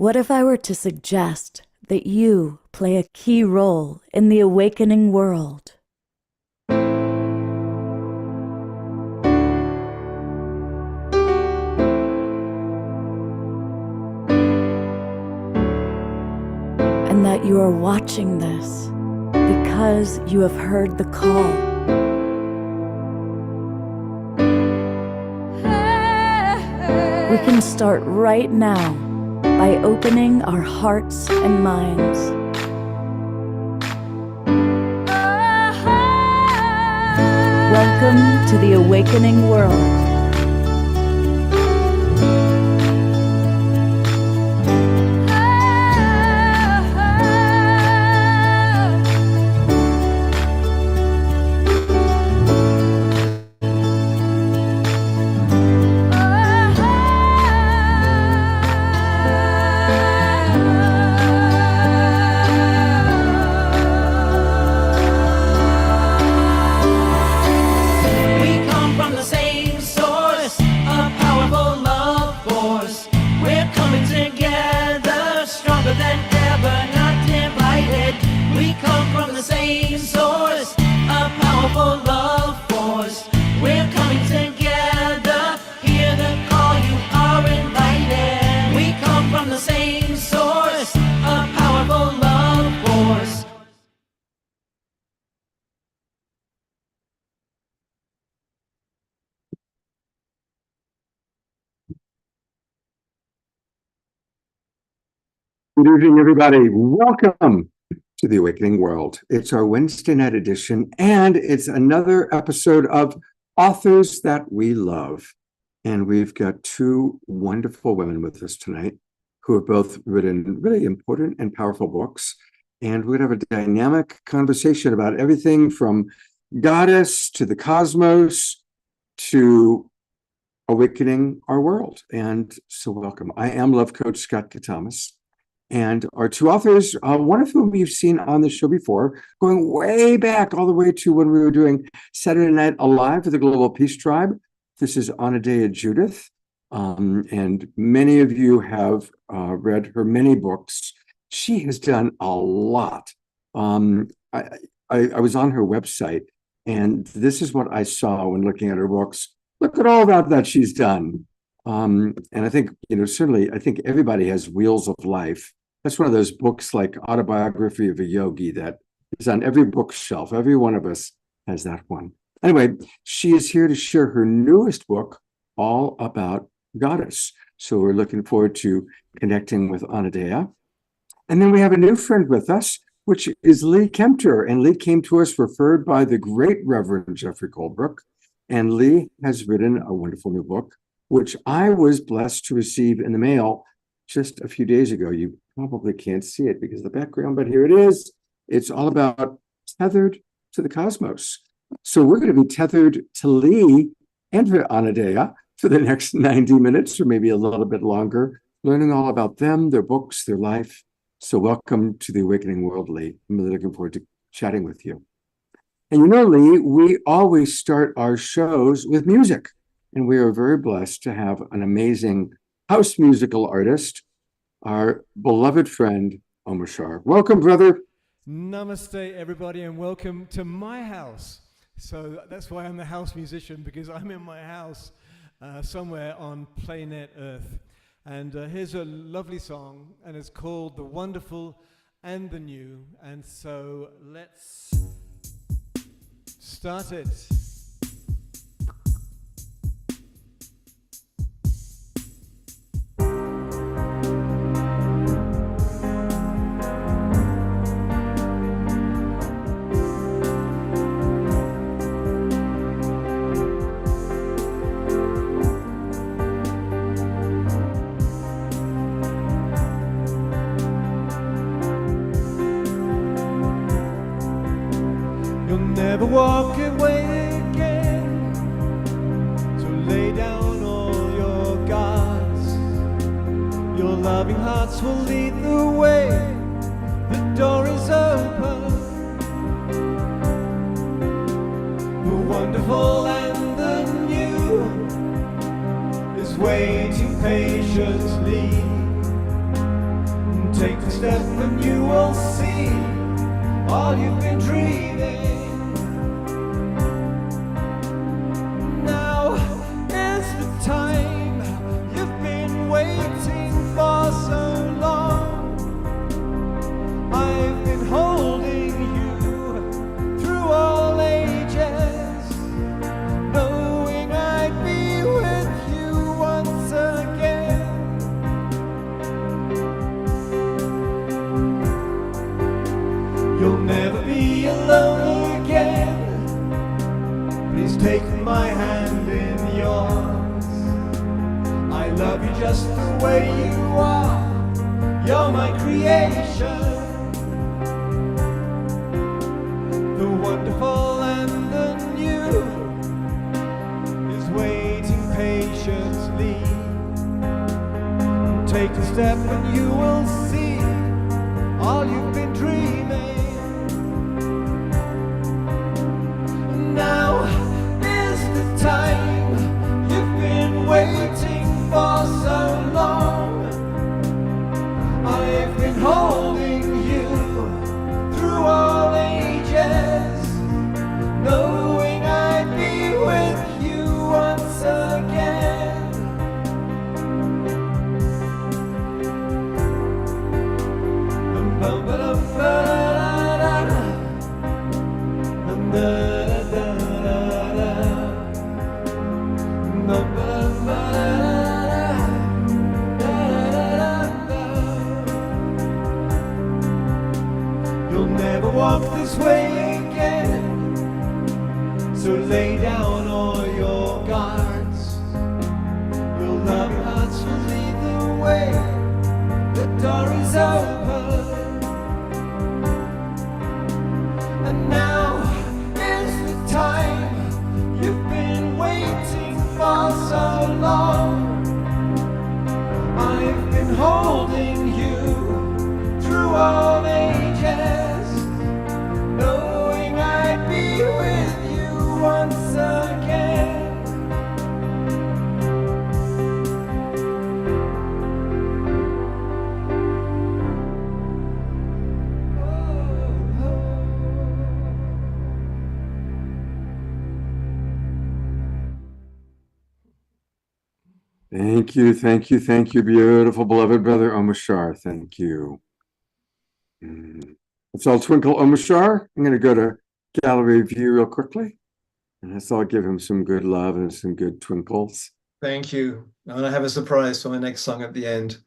What if I were to suggest that you play a key role in the awakening world? And that you are watching this because you have heard the call. We can start right now by opening our hearts and minds. Welcome to the awakening world. Good evening, everybody. Welcome to the Awakening World. It's our Wednesday night edition, and it's another episode of Authors That We Love. And we've got two wonderful women with us tonight who have both written really important and powerful books. And we're going to have a dynamic conversation about everything from goddess to the cosmos to awakening our world. And so welcome. I am Love Coach Scott Katamas. And our two authors, one of whom you've seen on the show before, going way back all the way to when we were doing Saturday Night Alive with the Global Peace Tribe. This is Anodea Judith. And many of you have read her many books. She has done a lot. I was on her website, and this is what I saw when looking at her books. Look at all that she's done. And I think, certainly, I think everybody has Wheels of Life. That's one of those books like Autobiography of a Yogi that is on every bookshelf. Every one of us has that one. Anyway, she is here to share her newest book, all about goddess. So we're looking forward to connecting with Anodea. And then we have a new friend with us, which is Lee Kempter. And Lee came to us referred by the great Reverend Jeffrey Goldbrook. And Lee has written a wonderful new book, which I was blessed to receive in the mail just a few days ago. You probably can't see it because of the background, but here it is. It's all about tethered to the cosmos. So we're going to be tethered to Lee and to Anodea for the next 90 minutes or maybe a little bit longer, learning all about them, their books, their life. So welcome to the Awakening World, Lee. I'm really looking forward to chatting with you. And Lee, we always start our shows with music. And we are very blessed to have an amazing house musical artist, our beloved friend, Omar Shar. Welcome, brother. Namaste, everybody, and welcome to my house. So that's why I'm the house musician, because I'm in my house somewhere on planet Earth. And here's a lovely song, and it's called The Wonderful and the New. And so let's start it. Never walk away again, so lay down all your guards. Your loving hearts will lead the way, the door is open. The wonderful and the new is waiting patiently. step and you will see all you've been dreaming. Now is the time you've been waiting for so long. I've been holding you through all ages, knowing I'd be with you once again. You'll never be alone again. Please take my hand in yours. I love you just the way you are. You're my creation. The wonderful and the new is waiting patiently. Take a step and you will see all you've been dreaming. Now is the time you've been waiting for so long. I've been holding you through all ages, knowing I'd be with you once again. You'll never walk this way again, so lay down all your guards. Your loving hearts will lead the way. The door is open, and now is the time you've been waiting for so long. I've been holding you through all ages, knowing I'd be with you once again. Thank you, thank you, thank you, beautiful beloved brother Omashar. Thank you. Let's all twinkle Omashar. I'm going to go to gallery view real quickly, and let's all give him some good love and some good twinkles. Thank you. And I have a surprise for my next song at the end.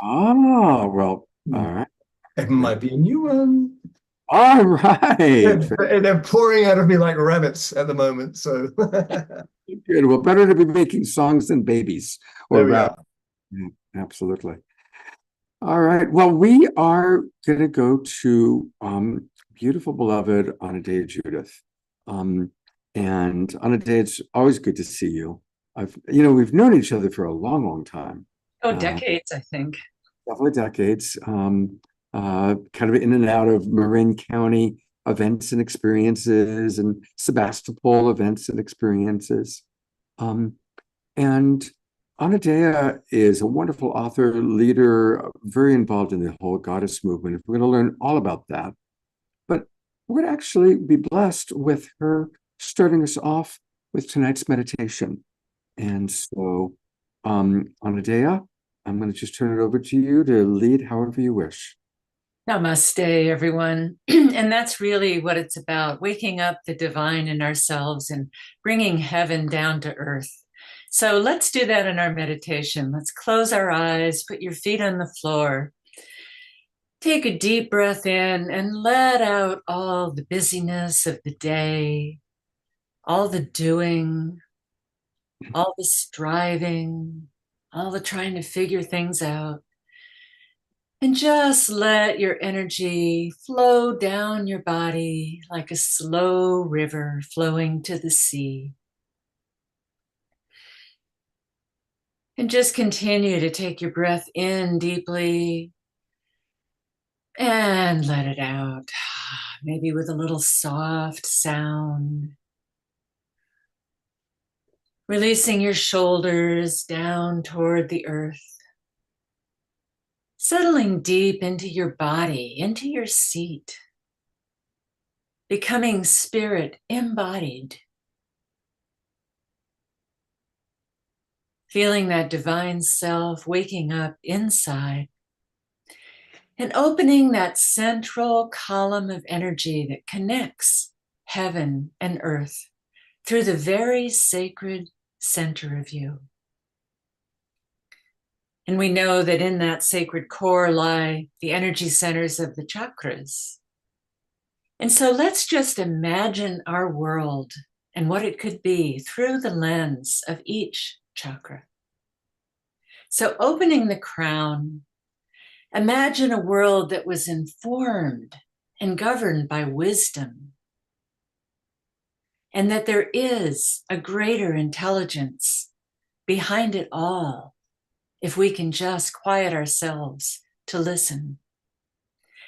Ah, well, all right. It might be a new one. All right. They're pouring out of me like rabbits at the moment. So Good. Well, better to be making songs than babies or there we rap. are. Yeah, absolutely. All right. Well, we are going to go to beautiful beloved Anadea Judith. And Anadea, it's always good to see you. We've known each other for a long, long time. Oh, decades, I think. Definitely decades. Kind of in and out of Marin County events and experiences and Sebastopol events and experiences. And Anadea is a wonderful author, leader, very involved in the whole goddess movement. We're going to learn all about that. But we're going to actually be blessed with her starting us off with tonight's meditation. And so, Anadea, I'm going to just turn it over to you to lead however you wish. Namaste, everyone. And that's really what it's about, waking up the divine in ourselves and bringing heaven down to earth. So let's do that in our meditation. Let's close our eyes, put your feet on the floor. Take a deep breath in and let out all the busyness of the day, all the doing, all the striving, all the trying to figure things out. And just let your energy flow down your body like a slow river flowing to the sea. And just continue to take your breath in deeply and let it out, maybe with a little soft sound. Releasing your shoulders down toward the earth. settling deep into your body, into your seat, becoming spirit embodied, feeling that divine self waking up inside and opening that central column of energy that connects heaven and earth through the very sacred center of you. And we know that in that sacred core lie the energy centers of the chakras. And so let's just imagine our world and what it could be through the lens of each chakra. So opening the crown, imagine a world that was informed and governed by wisdom, and that there is a greater intelligence behind it all, if we can just quiet ourselves to listen,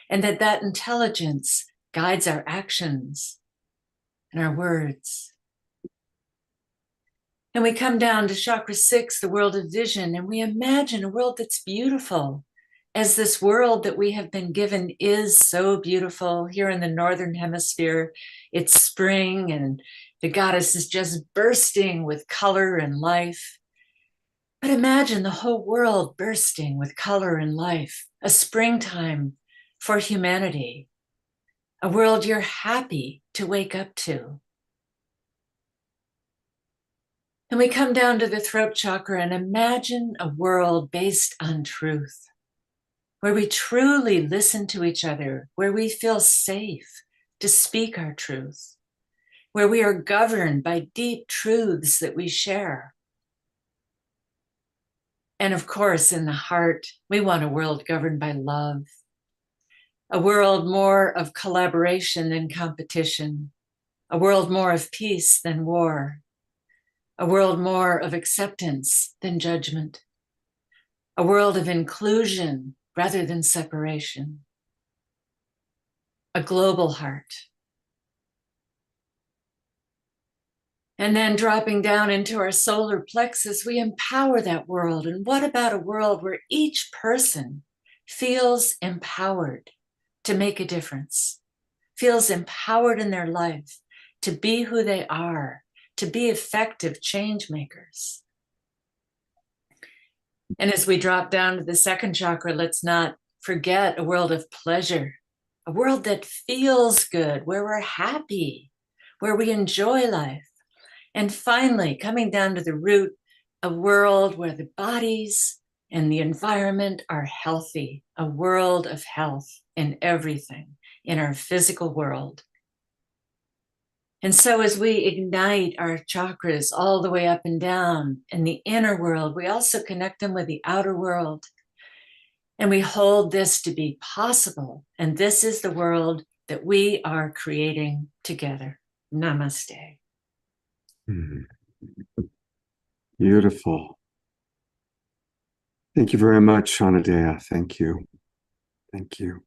and that that intelligence guides our actions and our words. And we come down to chakra 6, the world of vision, and we imagine a world that's beautiful, as this world that we have been given is so beautiful. Here in the Northern Hemisphere, it's spring and the goddess is just bursting with color and life. But imagine the whole world bursting with color and life, a springtime for humanity, a world you're happy to wake up to. And we come down to the throat chakra and imagine a world based on truth, where we truly listen to each other, where we feel safe to speak our truth, where we are governed by deep truths that we share. And of course, in the heart, we want a world governed by love, a world more of collaboration than competition, a world more of peace than war, a world more of acceptance than judgment, a world of inclusion rather than separation, a global heart. And then dropping down into our solar plexus, we empower that world. And what about a world where each person feels empowered to make a difference, feels empowered in their life to be who they are, to be effective change makers? And as we drop down to the second chakra, let's not forget a world of pleasure, a world that feels good, where we're happy, where we enjoy life. And finally, coming down to the root, a world where the bodies and the environment are healthy, a world of health in everything, in our physical world. And so as we ignite our chakras all the way up and down in the inner world, we also connect them with the outer world. And we hold this to be possible. And this is the world that we are creating together. Namaste. Beautiful. Thank you very much, Anadea. Thank you. Thank you.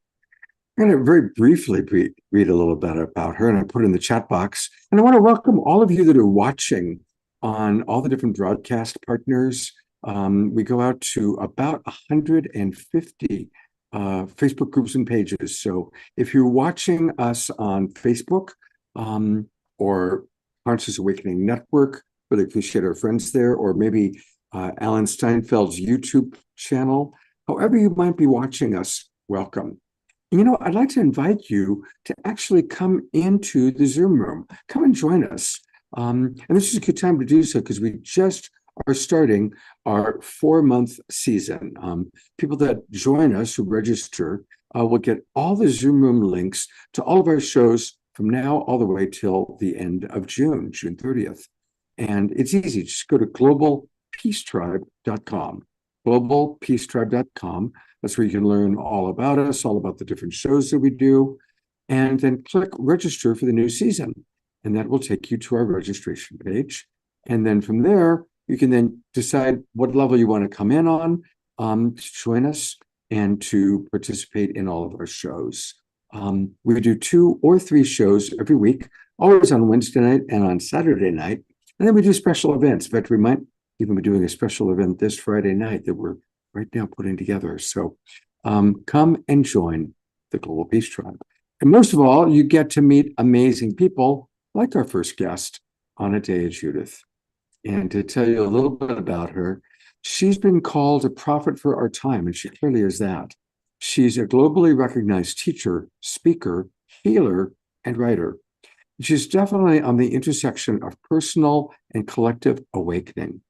I'm going to very briefly read a little bit about her, and I put it in the chat box. And I want to welcome all of you that are watching on all the different broadcast partners. We go out to about 150 Facebook groups and pages. So if you're watching us on Facebook or Conscious Awakening Network, really appreciate our friends there, or maybe Alan Steinfeld's YouTube channel, however you might be watching us, welcome. You know, I'd like to invite you to actually come into the Zoom room. Come and join us. And this is a good time to do so because we just are starting our 4-month season. People that join us who register will get all the Zoom room links to all of our shows from now all the way till the end of June 30th. And it's easy. Just go to globalpeacetribe.com. globalpeacetribe.com. That's where you can learn all about us, all about the different shows that we do, and then click register for the new season. And that will take you to our registration page. And then from there, you can then decide what level you want to come in on to join us and to participate in all of our shows. We do 2 or 3 shows every week, always on Wednesday night and on Saturday night. And then we do special events. In fact, we might even be doing a special event this Friday night that we're right now putting together. So come and join the Global Peace Tribe. And most of all, you get to meet amazing people like our first guest, Anadea Judith. And to tell you a little bit about her, she's been called a prophet for our time, and she clearly is that. She's a globally recognized teacher, speaker, healer, and writer. She's definitely on the intersection of personal and collective awakening.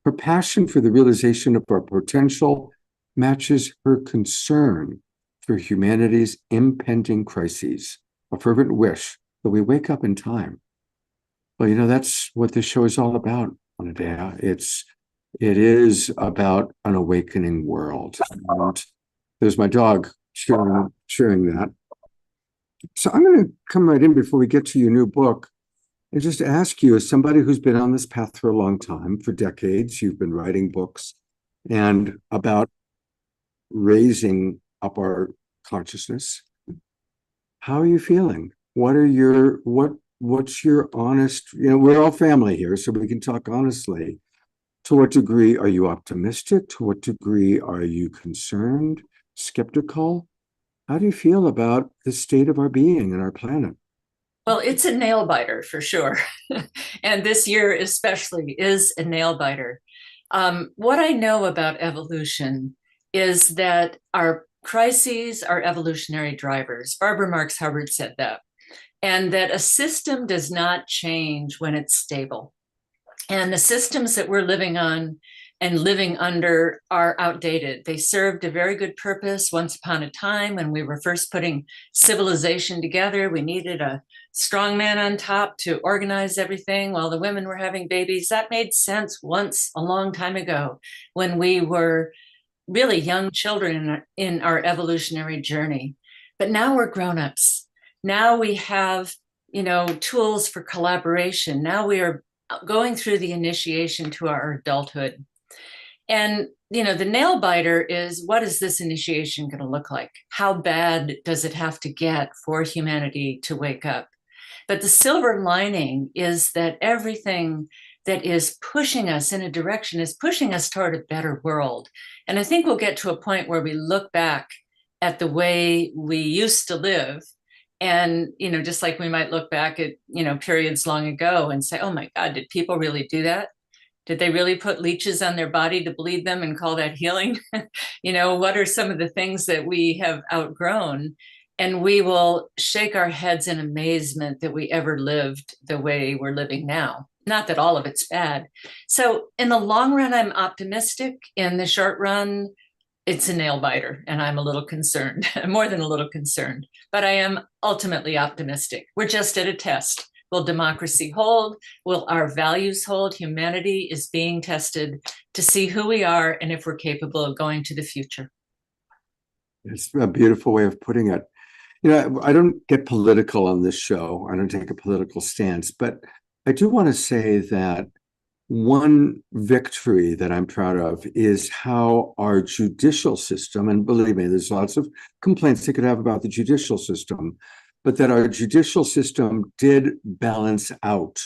Her passion for the realization of our potential matches her concern for humanity's impending crises, a fervent wish that we wake up in time. Well, you know, that's what this show is all about, Anadea. It is about an awakening world. And there's my dog sharing that. So I'm going to come right in before we get to your new book and just ask you, as somebody who's been on this path for a long time, for decades, you've been writing books and about raising up our consciousness. How are you feeling? What's your honest, we're all family here, so we can talk honestly. To what degree are you optimistic? To what degree are you concerned, skeptical? How do you feel about the state of our being and our planet? Well, it's a nail biter for sure. And this year especially is a nail biter. What I know about evolution is that our crises are evolutionary drivers. Barbara Marx Hubbard said that. And that a system does not change when it's stable. And the systems that we're living on and living under are outdated. They served a very good purpose once upon a time when we were first putting civilization together. We needed a strong man on top to organize everything while the women were having babies. That made sense once a long time ago when we were really young children in our evolutionary journey. But now we're grown-ups. Now we have, tools for collaboration. Now we are going through the initiation to our adulthood. And, the nail biter is, what is this initiation going to look like? How bad does it have to get for humanity to wake up? But the silver lining is that everything that is pushing us in a direction is pushing us toward a better world. And I think we'll get to a point where we look back at the way we used to live. And, just like we might look back at, periods long ago and say, oh my God, did people really do that? Did they really put leeches on their body to bleed them and call that healing? What are some of the things that we have outgrown? And we will shake our heads in amazement that we ever lived the way we're living now. Not that all of it's bad. So in the long run, I'm optimistic. In the short run, it's a nail biter, and I'm a little concerned, more than a little concerned, but I am ultimately optimistic. We're just at a test. Will democracy hold? Will our values hold? Humanity is being tested to see who we are and if we're capable of going to the future. It's a beautiful way of putting it. I don't get political on this show. I don't take a political stance, but I do want to say that one victory that I'm proud of is how our judicial system, and believe me, there's lots of complaints they could have about the judicial system, but that our judicial system did balance out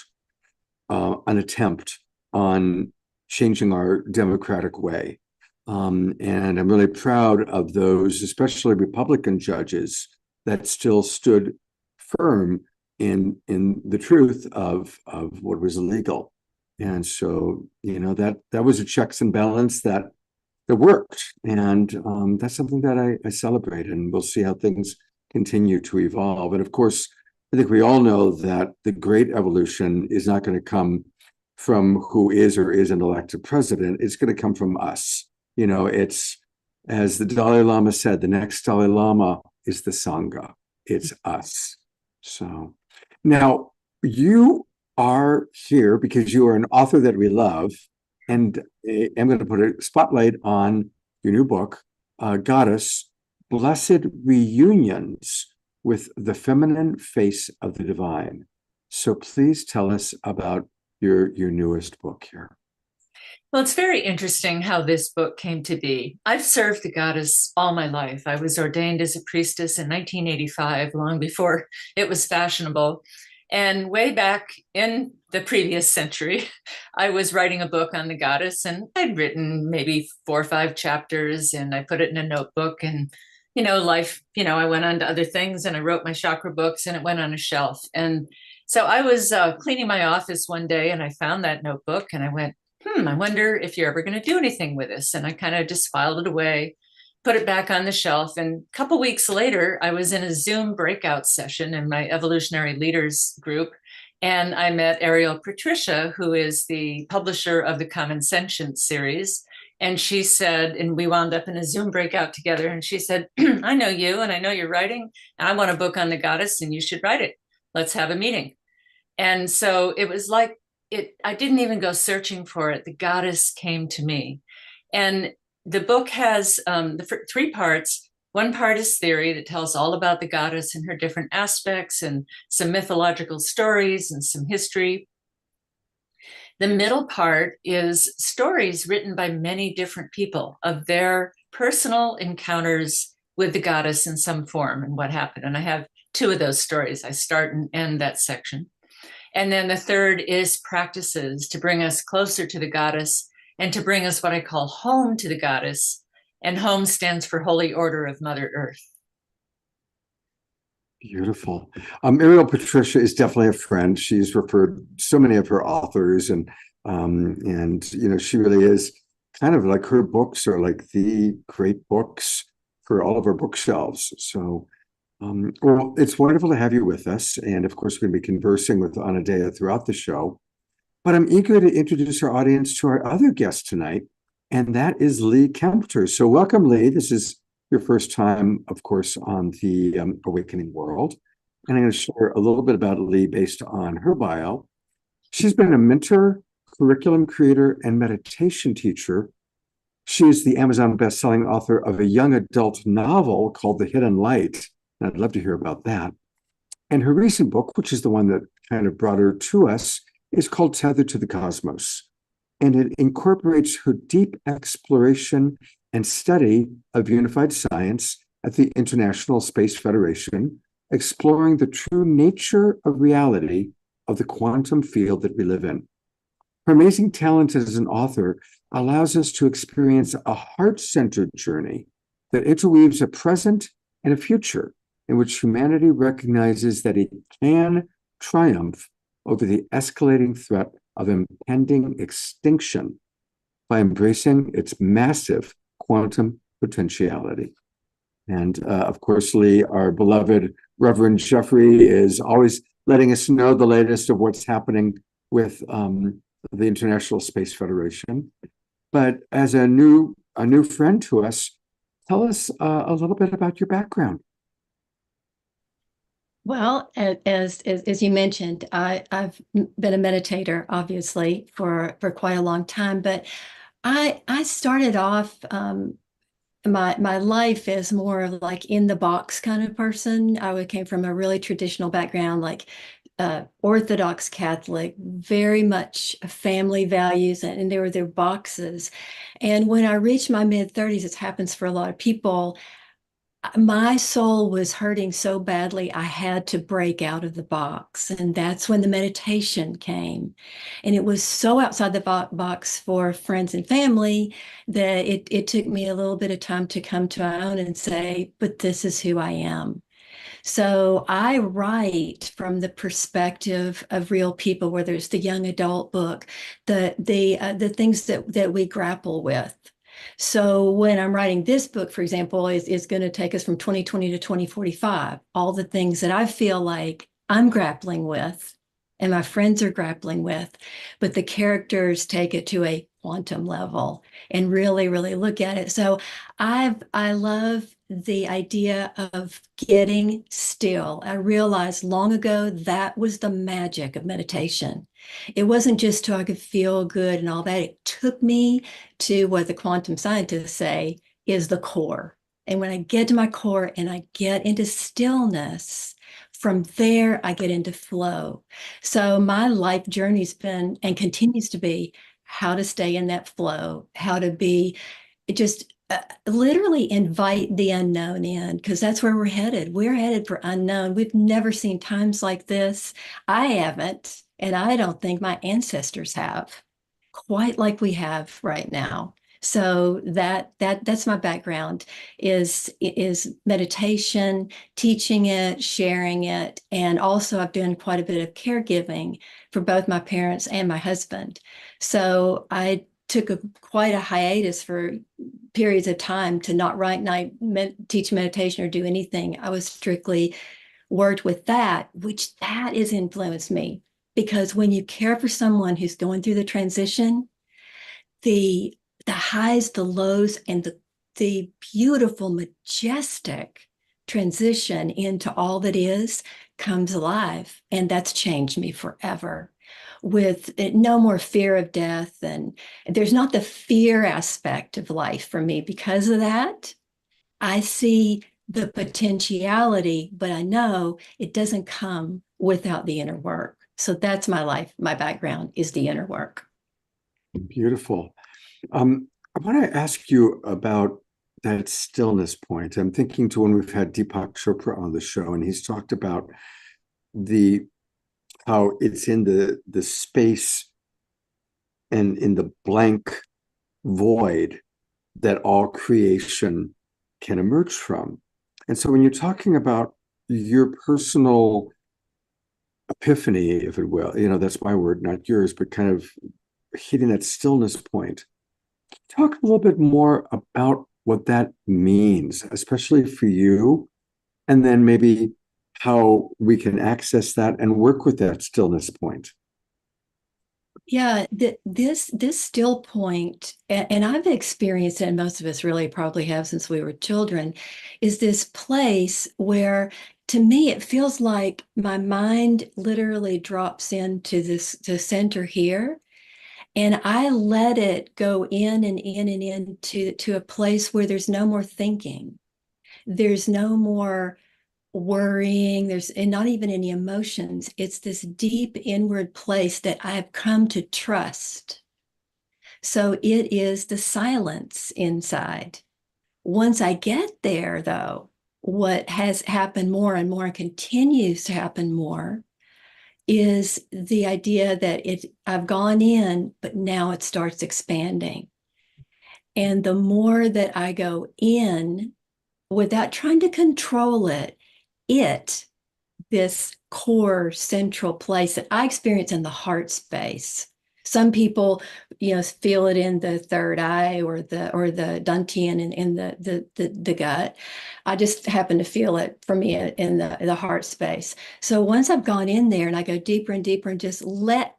an attempt on changing our democratic way. And I'm really proud of those, especially Republican judges, that still stood firm in the truth of what was illegal. And so, that was a checks and balance that worked. And that's something that I celebrate, and we'll see how things continue to evolve. And of course, I think we all know that the great evolution is not going to come from who is or isn't elected president. It's going to come from us. It's, as the Dalai Lama said, the next Dalai Lama is the Sangha. It's us. So now you are here because you are an author that we love. And I'm going to put a spotlight on your new book, Goddess, Blessed Reunions with the Feminine Face of the Divine. So please tell us about your newest book here. Well, it's very interesting how this book came to be. I've served the goddess all my life. I was ordained as a priestess in 1985, long before it was fashionable. And way back in the previous century, I was writing a book on the goddess, and I'd written maybe 4 or 5 chapters, and I put it in a notebook. And, life, I went on to other things, and I wrote my chakra books, and it went on a shelf. And so I was cleaning my office one day, and I found that notebook, and I went, I wonder if you're ever going to do anything with this. And I kind of just filed it away, put it back on the shelf. And a couple weeks later, I was in a Zoom breakout session in my evolutionary leaders group. And I met Ariel Patricia, who is the publisher of the Common Sentience series. And she said, and we wound up in a Zoom breakout together. And she said, I know you, and I know you're writing, and I want a book on the goddess, and you should write it. Let's have a meeting. And so it was like, I didn't even go searching for it. The goddess came to me. And the book has the 3 parts. One part is theory that tells all about the goddess and her different aspects, and some mythological stories and some history. The middle part is stories written by many different people of their personal encounters with the goddess in some form and what happened. And I have 2 of those stories. I start and end that section. And then the third is practices to bring us closer to the goddess and to bring us what I call home to the goddess. And home stands for Holy Order of Mother Earth. Beautiful. Ariel Patricia is definitely a friend. She's referred so many of her authors, and she really is kind of like, her books are like the great books for all of our bookshelves. So, well, it's wonderful to have you with us. And of course, we're going to be conversing with Anodea throughout the show. But I'm eager to introduce our audience to our other guest tonight, and that is Lee Kempter. So welcome, Lee. This is your first time, of course, on the Awakening World. And I'm going to share a little bit about Lee based on her bio. She's been a mentor, curriculum creator, and meditation teacher. She is the Amazon best-selling author of a young adult novel called The Hidden Light. And I'd love to hear about that. And her recent book, which is the one that kind of brought her to us, is called Tethered to the Cosmos. And it incorporates her deep exploration and study of unified science at the International Space Federation, exploring the true nature of reality of the quantum field that we live in. Her amazing talent as an author allows us to experience a heart-centered journey that interweaves a present and a future in which humanity recognizes that it can triumph over the escalating threat of impending extinction by embracing its massive quantum potentiality. And of course, Lee, our beloved Reverend Jeffrey, is always letting us know the latest of what's happening with the International Space Federation. But as a new friend to us, tell us a little bit about your background. Well, as you mentioned, I've been a meditator, obviously, for quite a long time. But I started off my life as more of like in the box kind of person. I came from a really traditional background, like Orthodox Catholic, very much family values, and there were their boxes. And when I reached my mid-30s, it happens for a lot of people, my soul was hurting so badly, I had to break out of the box. And that's when the meditation came. And it was so outside the box for friends and family that it took me a little bit of time to come to my own and say, but this is who I am. So I write from the perspective of real people, whether it's the young adult book, the things that we grapple with. So when I'm writing this book, for example, is going to take us from 2020 to 2045, all the things that I feel like I'm grappling with and my friends are grappling with, but the characters take it to a quantum level and really, really look at it. So I love the idea of getting still. I realized long ago that was the magic of meditation. It wasn't just so I could feel good and all that. It took me to what the quantum scientists say is the core. And when I get to my core and I get into stillness, from there, I get into flow. So my life journey's been and continues to be how to stay in that flow, how to be just literally invite the unknown in, because that's where we're headed. We're headed for unknown. We've never seen times like this. I haven't, and I don't think my ancestors have, quite like we have right now. So that's my background is meditation, teaching it, sharing it, and also I've done quite a bit of caregiving for both my parents and my husband. So I took quite a hiatus for periods of time to not write, not teach meditation or do anything. I was strictly worked with that, which that has influenced me. Because when you care for someone who's going through the transition, the highs, the lows, and the beautiful, majestic transition into all that is comes alive. And that's changed me forever. With no more fear of death. And there's not the fear aspect of life for me. Because of that, I see the potentiality, but I know it doesn't come without the inner work. So that's my life. My background is the inner work. Beautiful. I want to ask you about that stillness point. I'm thinking to when we've had Deepak Chopra on the show, and he's talked about how it's in the space and in the blank void that all creation can emerge from. And so when you're talking about your personal epiphany, if it will, that's my word, not yours, but kind of hitting that stillness point, talk a little bit more about what that means, especially for you, and then maybe how we can access that and work with that stillness point. Yeah, this still point, and I've experienced it, and most of us really probably have since we were children, is this place where, to me, it feels like my mind literally drops into the center here, and I let it go in and in and in to a place where there's no more thinking, there's no more worrying, and not even any emotions. It's this deep inward place that I've come to trust. So it is the silence inside. Once I get there, though, what has happened more and more and continues to happen more is the idea that I've gone in, but now it starts expanding. And the more that I go in without trying to control this core central place that I experience in the heart space. Some people, feel it in the third eye or the dantian in the gut. I just happen to feel it for me in the heart space. So once I've gone in there and I go deeper and deeper and just allow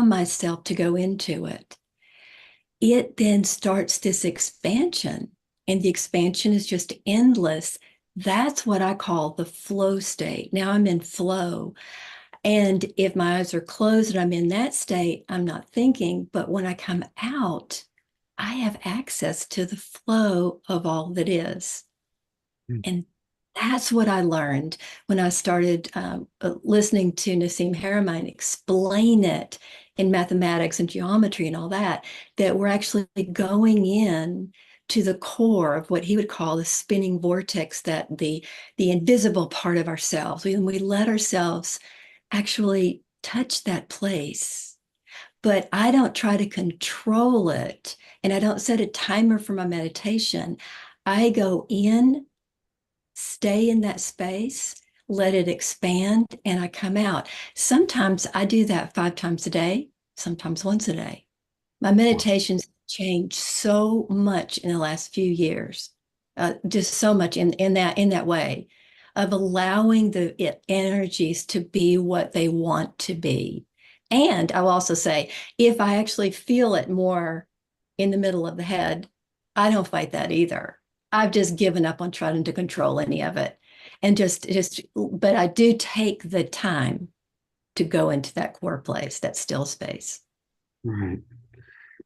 myself to go into it, it then starts this expansion. And the expansion is just endless. That's what I call the flow state. Now I'm in flow. And if my eyes are closed and I'm in that state, I'm not thinking. But when I come out, I have access to the flow of all that is. And that's what I learned when I started listening to Nassim Haramein explain it in mathematics and geometry and all that we're actually going in to the core of what he would call the spinning vortex, that the invisible part of ourselves. When we let ourselves actually touch that place. But I don't try to control it, and I don't set a timer for my meditation. I go in, stay in that space, let it expand, and I come out. Sometimes I do that 5 times a day, sometimes once a day. My meditations changed so much in the last few years, just so much in that way of allowing the energies to be what they want to be. And I will also say, if I actually feel it more in the middle of the head, I don't fight that either. I've just given up on trying to control any of it. And but I do take the time to go into that core place, that still space. Right.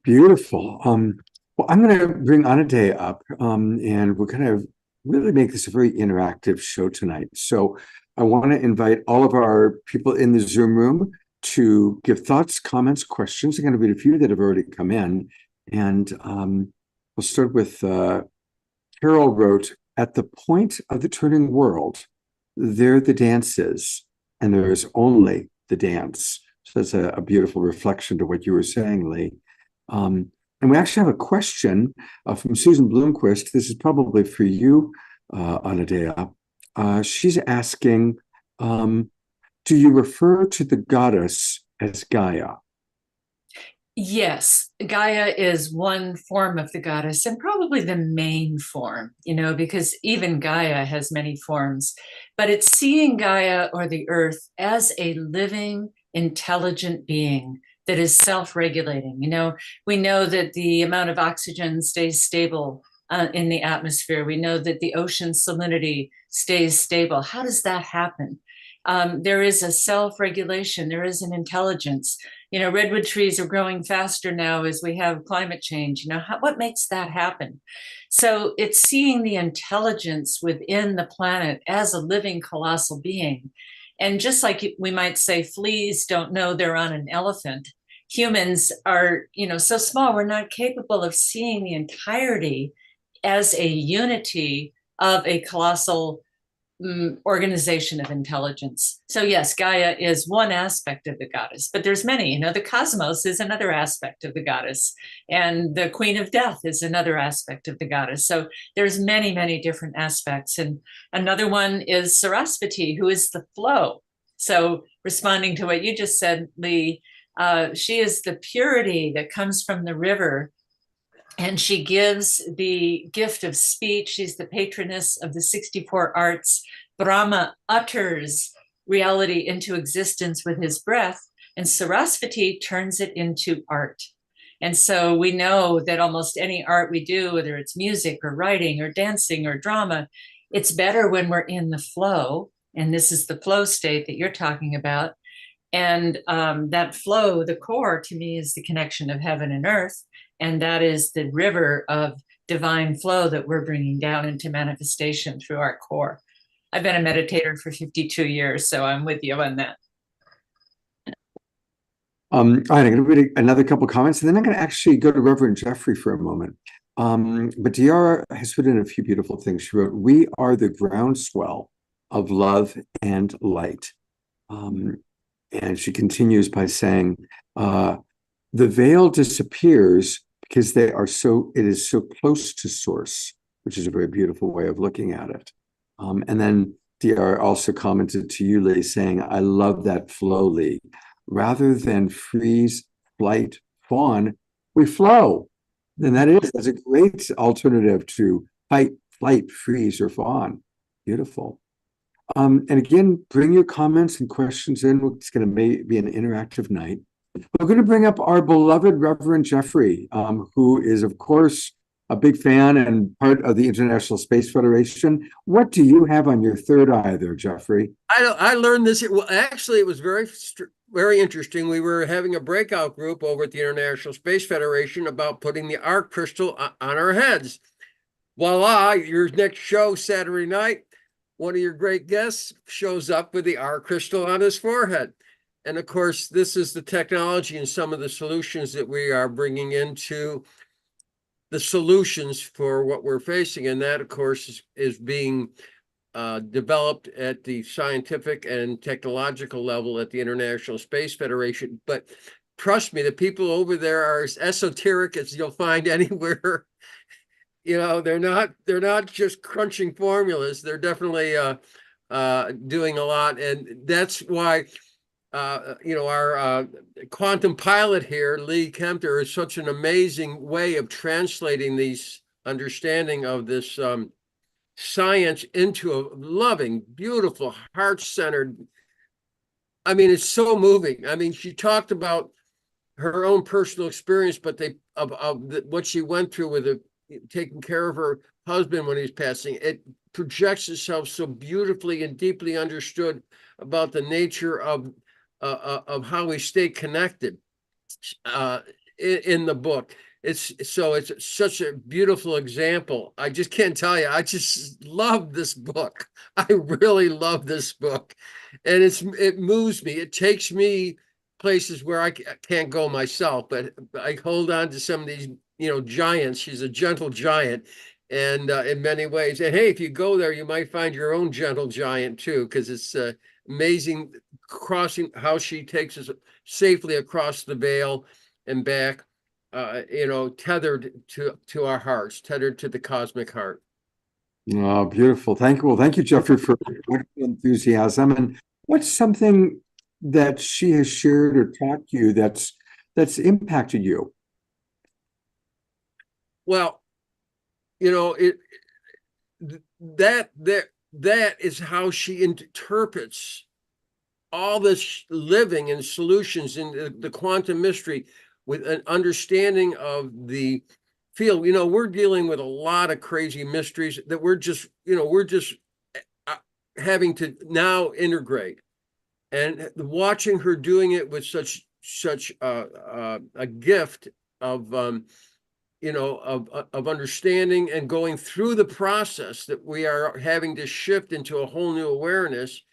Beautiful. Well, I'm going to bring Anaday up, and we're going to really make this a very interactive show tonight. So I want to invite all of our people in the Zoom room to give thoughts, comments, questions. I'm going to read a few that have already come in. And We'll start with Carol wrote, "At the point of the turning world, there the dance is, and there is only the dance." So that's a beautiful reflection to what you were saying, Lee. And we actually have a question from Susan Bloomquist. This is probably for you, Anadea. She's asking, do you refer to the goddess as Gaia? Yes, Gaia is one form of the goddess and probably the main form, because even Gaia has many forms, but it's seeing Gaia or the earth as a living, intelligent being that is self-regulating. We know that the amount of oxygen stays stable in the atmosphere. We know that the ocean salinity stays stable. How does that happen? There is a self-regulation. There is an intelligence. Redwood trees are growing faster now as we have climate change. What makes that happen? So it's seeing the intelligence within the planet as a living colossal being. And just like we might say fleas don't know they're on an elephant, humans are, so small, we're not capable of seeing the entirety as a unity of a colossal organization of intelligence. So yes, Gaia is one aspect of the goddess, but there's many. The cosmos is another aspect of the goddess, and the queen of death is another aspect of the goddess. So there's many, many different aspects. And another one is Sarasvati, who is the flow. So responding to what you just said, Lee, she is the purity that comes from the river. And she gives the gift of speech. She's the patroness of the 64 arts. Brahma utters reality into existence with his breath, and Sarasvati turns it into art. And so we know that almost any art we do, whether it's music or writing or dancing or drama, it's better when we're in the flow. And this is the flow state that you're talking about. And that flow, the core to me, is the connection of heaven and earth. And that is the river of divine flow that we're bringing down into manifestation through our core. I've been a meditator for 52 years, so I'm with you on that. All right, I'm going to read another couple comments, and then I'm going to actually go to Reverend Jeffrey for a moment. But Diara has put in a few beautiful things. She wrote, "We are the groundswell of love and light." And she continues by saying, "The veil disappears because it is so close to source," which is a very beautiful way of looking at it. And then DR also commented to you, Lee, saying, "I love that flow, Lee. Rather than freeze, flight, fawn, we flow." And that's a great alternative to fight, flight, freeze, or fawn. Beautiful. And again, bring your comments and questions in. It's going to be an interactive night. We're going to bring up our beloved Reverend Jeffrey, who is, of course, a big fan and part of the International Space Federation. What do you have on your third eye there, Jeffrey? I learned this. Well, actually, it was very interesting. We were having a breakout group over at the International Space Federation about putting the arc crystal on our heads. Voila, your next show Saturday night, one of your great guests shows up with the arc crystal on his forehead. And of course, this is the technology and some of the solutions that we are bringing into the solutions for what we're facing. And that, of course, is being developed at the scientific and technological level at the International Space Federation. But trust me, the people over there are as esoteric as you'll find anywhere. They're not just crunching formulas. They're definitely doing a lot. And that's why our quantum pilot here, Lee Kempter, is such an amazing way of translating these understanding of this science into a loving, beautiful, heart-centered. I mean, it's so moving. I mean, she talked about her own personal experience, but what she went through with taking care of her husband when he's passing. It projects itself so beautifully and deeply understood about the nature of how we stay connected in the book. It's such a beautiful example. I just can't tell you. I just love this book. I really love this book, and it moves me. It takes me places where I can't go myself, but I hold on to some of these giant. She's a gentle giant, and in many ways. And hey, if you go there, you might find your own gentle giant too, because it's amazing crossing how she takes us safely across the veil and back. Tethered to our hearts, tethered to the cosmic heart. Oh, beautiful. Thank you. Well, thank you, Jeffrey, for your enthusiasm. And what's something that she has shared or taught you that's impacted you? Well, that is how she interprets all this living and solutions in the quantum mystery with an understanding of the field. We're dealing with a lot of crazy mysteries that we're just having to now integrate, and watching her doing it with such a gift of of understanding and going through the process that we are having to shift into a whole new awareness.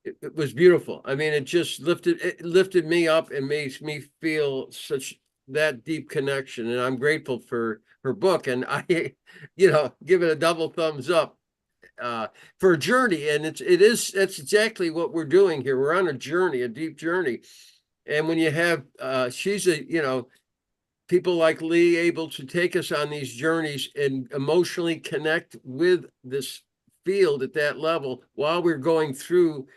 It was beautiful. I mean, it just lifted me up and makes me feel such that deep connection. And I'm grateful for her book. And I, give it a double thumbs up for a journey. And that's exactly what we're doing here. We're on a journey, a deep journey. And when you have, people like Lee able to take us on these journeys and emotionally connect with this field at that level while we're going through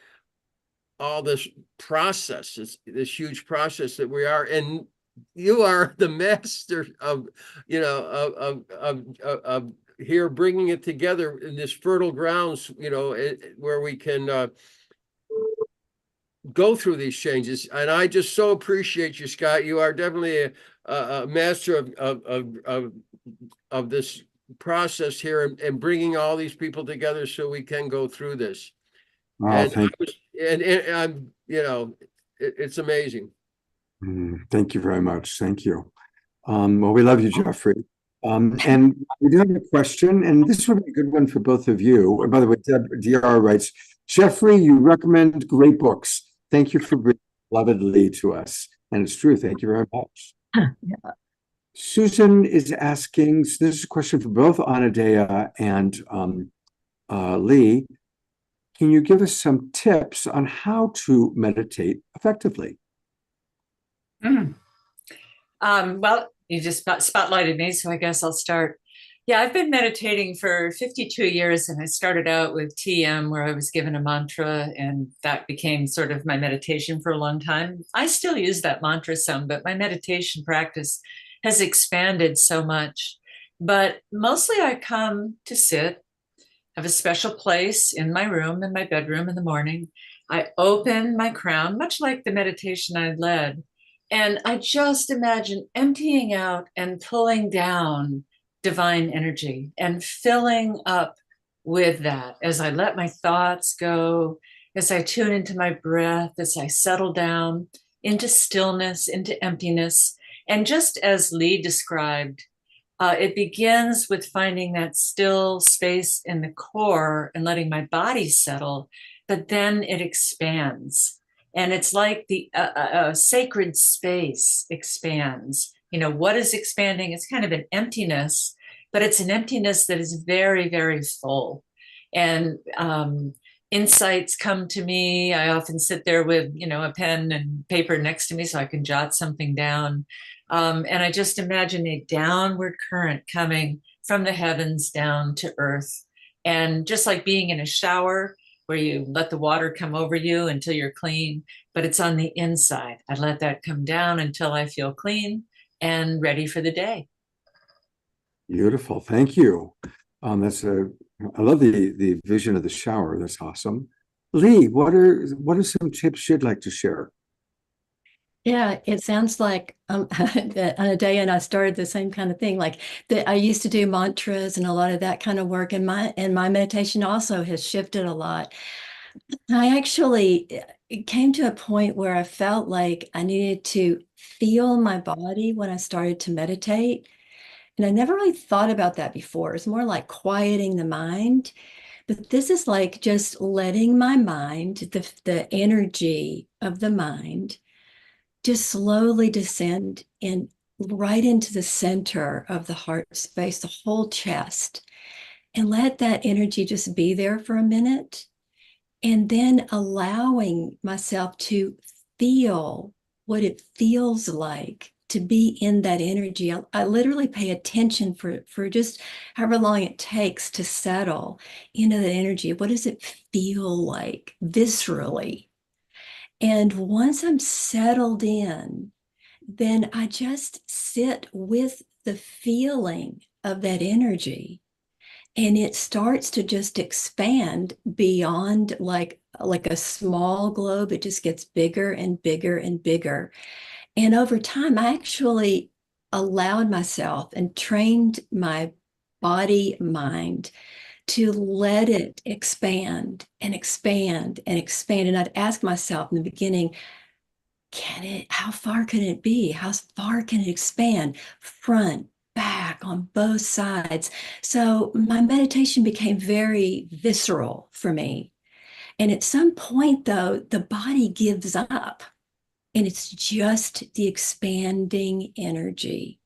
all this process, this huge process that we are, and you are the master of here bringing it together in this fertile grounds, where we can go through these changes. And I just so appreciate you, Scott. You are definitely a master of this process here and bringing all these people together so we can go through this. Oh, And I'm, it's amazing. Thank you very much. Thank you. Well, we love you, Jeffrey. And we do have a question, and this would be a good one for both of you. And by the way, DR writes, Jeffrey, you recommend great books. Thank you for bringing beloved Lee to us. And it's true. Thank you very much. Yeah. Susan is asking, so this is a question for both Anadea and Lee. Can you give us some tips on how to meditate effectively? Well, you just spotlighted me, so I guess I'll start. Yeah, I've been meditating for 52 years, and I started out with TM, where I was given a mantra, and that became sort of my meditation for a long time. I still use that mantra some, but my meditation practice has expanded so much. But mostly I come to sit, have a special place in my room, in my bedroom in the morning. I open my crown, much like the meditation I led, and I just imagine emptying out and pulling down divine energy and filling up with that as I let my thoughts go, as I tune into my breath, as I settle down into stillness, into emptiness. And just as Lee described, it begins with finding that still space in the core and letting my body settle, but then it expands. And it's like the sacred space expands. What is expanding? It's kind of an emptiness, but it's an emptiness that is very, very full. And insights come to me. I often sit there with, a pen and paper next to me so I can jot something down. And I just imagine a downward current coming from the heavens down to earth. And just like being in a shower where you let the water come over you until you're clean, but it's on the inside. I let that come down until I feel clean and ready for the day. Beautiful. Thank you. I love the vision of the shower. That's awesome. Lee, what are some tips you'd like to share? Yeah, it sounds like that Anadea and I started the same kind of thing. Like that, I used to do mantras and a lot of that kind of work, and my meditation also has shifted a lot. I actually came to a point where I felt like I needed to feel my body when I started to meditate. And I never really thought about that before. It's more like quieting the mind. But this is like just letting my mind, the energy of the mind, just slowly descend right into the center of the heart space, the whole chest, and let that energy just be there for a minute. And then allowing myself to feel what it feels like to be in that energy. I literally pay attention for just however long it takes to settle into that energy. What does it feel like viscerally? And once I'm settled in, then I just sit with the feeling of that energy. And it starts to just expand beyond like a small globe. It just gets bigger and bigger and bigger. And over time, I actually allowed myself and trained my body, mind to let it expand and expand and expand. And I'd ask myself in the beginning, how far can it be? How far can it expand? Front, back, on both sides. So my meditation became very visceral for me. And at some point, though, the body gives up and it's just the expanding energy,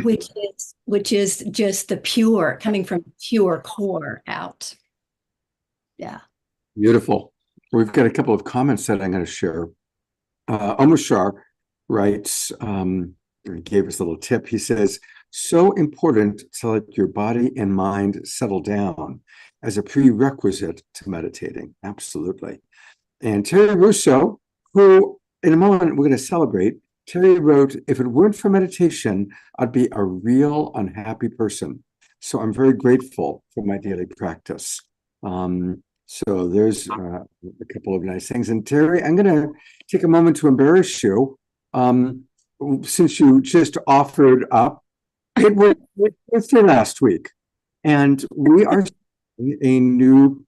which is just the pure, coming from pure core out. Yeah. Beautiful. We've got a couple of comments that I'm going to share. Omashar writes, he gave us a little tip. He says, so important to let your body and mind settle down as a prerequisite to meditating. Absolutely. And Terry Russo, who in a moment we're going to celebrate, Terry wrote, if it weren't for meditation, I'd be a real unhappy person. So I'm very grateful for my daily practice. So there's a couple of nice things. And Terry, I'm going to take a moment to embarrass you. Since you just offered up, it was Wednesday last week, and we are a new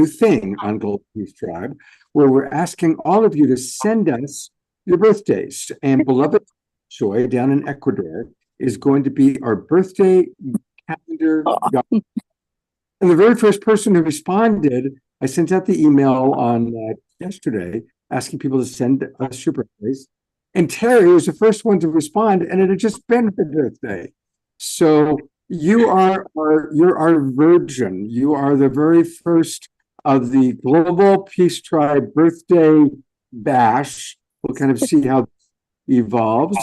thing on Global Peace Tribe, where we're asking all of you to send us your birthdays. And beloved Joy down in Ecuador is going to be our birthday calendar guide. And the very first person who responded, I sent out the email on yesterday asking people to send us your birthdays. And Terry was the first one to respond, and it had just been her birthday. So you're our virgin. You are the very first of the Global Peace Tribe birthday bash. We'll kind of see how it evolves.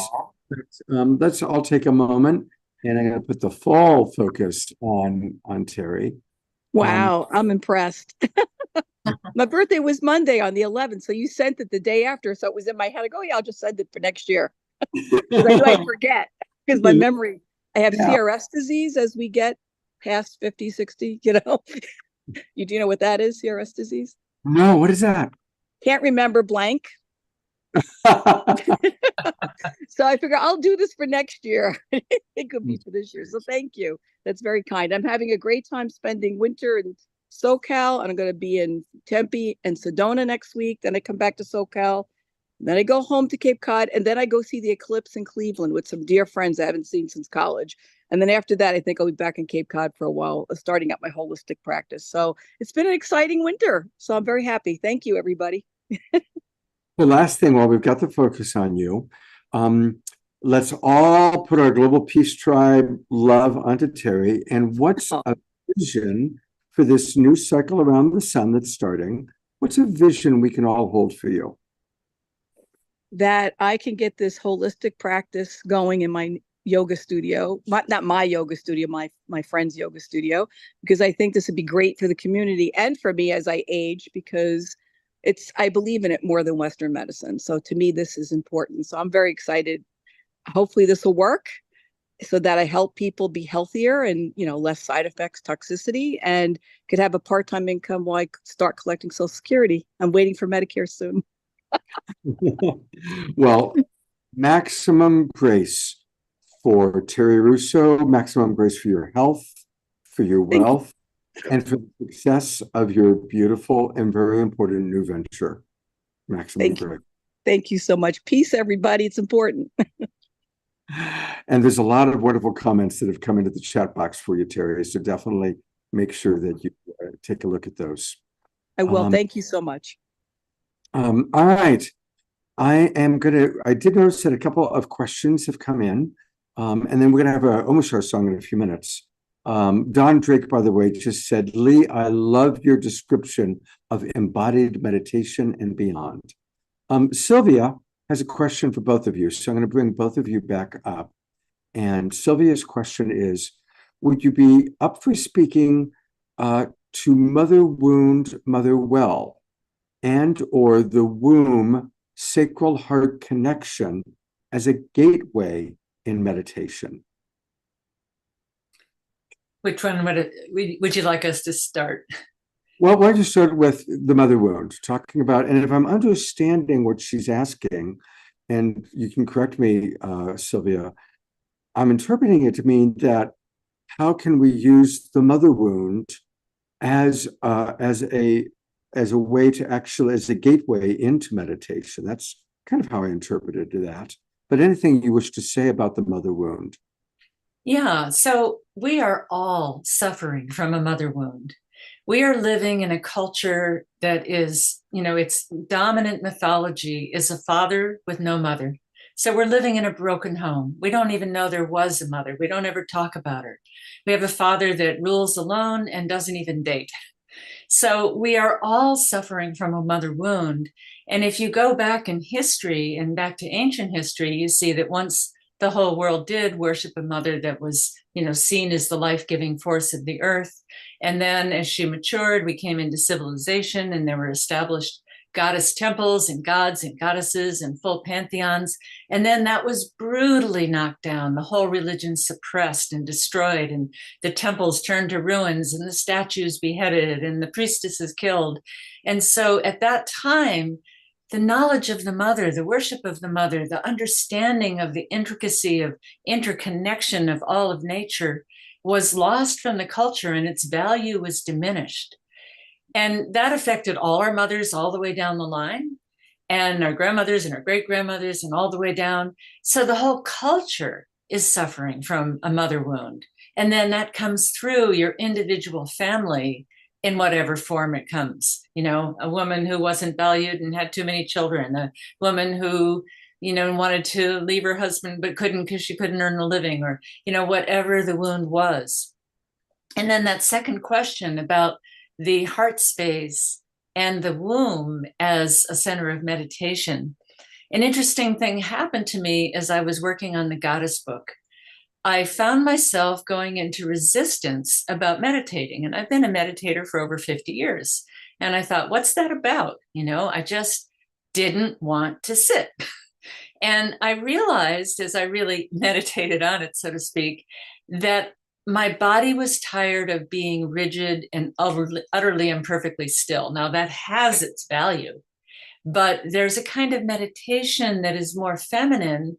Let's all take a moment, and I'm going to put the fall focus on Terry. Wow, I'm impressed. My birthday was Monday on the 11th, so you sent it the day after, so it was in my head. I go, yeah, I'll just send it for next year. Because I know I forget, because my memory, I have CRS disease as we get past 50, 60, you know. Do you know what that is, CRS disease? No, what is that? Can't remember blank. So I figure I'll do this for next year. It could be for this year. So thank you. That's very kind. I'm having a great time spending winter in SoCal. I'm going to be in Tempe and Sedona next week. Then I come back to SoCal. Then I go home to Cape Cod. And then I go see the eclipse in Cleveland with some dear friends I haven't seen since college. And then after that, I think I'll be back in Cape Cod for a while, starting up my holistic practice. So it's been an exciting winter. So I'm very happy. Thank you, everybody. The last thing, while we've got the focus on you, let's all put our Global Peace Tribe love onto Terry. And what's a vision for this new cycle around the sun that's starting? What's a vision we can all hold for you? That I can get this holistic practice going in my yoga studio, not my yoga studio, my friend's yoga studio, because I think this would be great for the community and for me as I age, because I believe in it more than Western medicine. So to me, this is important. So I'm very excited. Hopefully this will work so that I help people be healthier and, less side effects, toxicity, and could have a part-time income while I start collecting Social Security. I'm waiting for Medicare soon. Well, maximum grace for Terry Russo, maximum grace for your health, for your wealth, and for the success of your beautiful and very important new venture. Maximum grace. Thank you so much. Peace, everybody. It's important. And there's a lot of wonderful comments that have come into the chat box for you, Terry. So definitely make sure that you take a look at those. I will. Thank you so much. All right. I did notice that a couple of questions have come in. And then we're gonna have a Omashar song in a few minutes. Don Drake, by the way, just said, Lee, I love your description of embodied meditation and beyond. Sylvia has a question for both of you. So I'm going to bring both of you back up. And Sylvia's question is, would you be up for speaking to Mother Wound, Mother Well, and or the womb sacral heart connection as a gateway in meditation? Which one would you like us to start? Well, why don't you start with the mother wound, talking about, and if I'm understanding what she's asking, and you can correct me, Sylvia, I'm interpreting it to mean that how can we use the mother wound as a way to actually, as a gateway into meditation? That's kind of how I interpreted that. But anything you wish to say about the mother wound? Yeah, so we are all suffering from a mother wound. We are living in a culture that is, its dominant mythology is a father with no mother. So we're living in a broken home. We don't even know there was a mother. We don't ever talk about her. We have a father that rules alone and doesn't even date. So we are all suffering from a mother wound. And if you go back in history and back to ancient history, you see that once the whole world did worship a mother that was, seen as the life-giving force of the earth. And then as she matured, we came into civilization and there were established goddess temples and gods and goddesses and full pantheons. And then that was brutally knocked down. The whole religion suppressed and destroyed, and the temples turned to ruins and the statues beheaded and the priestesses killed. And so at that time, the knowledge of the mother, the worship of the mother, the understanding of the intricacy of interconnection of all of nature was lost from the culture, and its value was diminished. And that affected all our mothers all the way down the line, and our grandmothers and our great-grandmothers and all the way down. So the whole culture is suffering from a mother wound. And then that comes through your individual family in whatever form it comes. A woman who wasn't valued and had too many children, a woman who, wanted to leave her husband but couldn't because she couldn't earn a living, or, whatever the wound was. And then that second question about the heart space and the womb as a center of meditation. An interesting thing happened to me as I was working on the Goddess book. I found myself going into resistance about meditating. And I've been a meditator for over 50 years. And I thought, what's that about? I just didn't want to sit. And I realized as I really meditated on it, so to speak, that my body was tired of being rigid and utterly imperfectly still. Now that has its value, but there's a kind of meditation that is more feminine,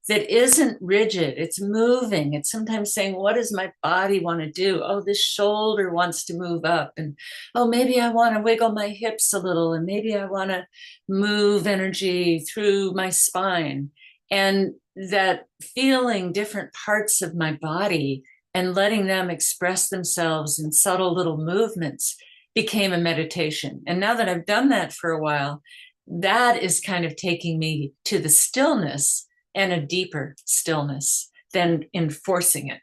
that isn't rigid. It's moving. It's sometimes saying, what does my body want to do? Oh, this shoulder wants to move up. And, oh, maybe I want to wiggle my hips a little. And maybe I want to move energy through my spine. And that feeling different parts of my body and letting them express themselves in subtle little movements became a meditation. And now that I've done that for a while, that is kind of taking me to the stillness, and a deeper stillness than enforcing it.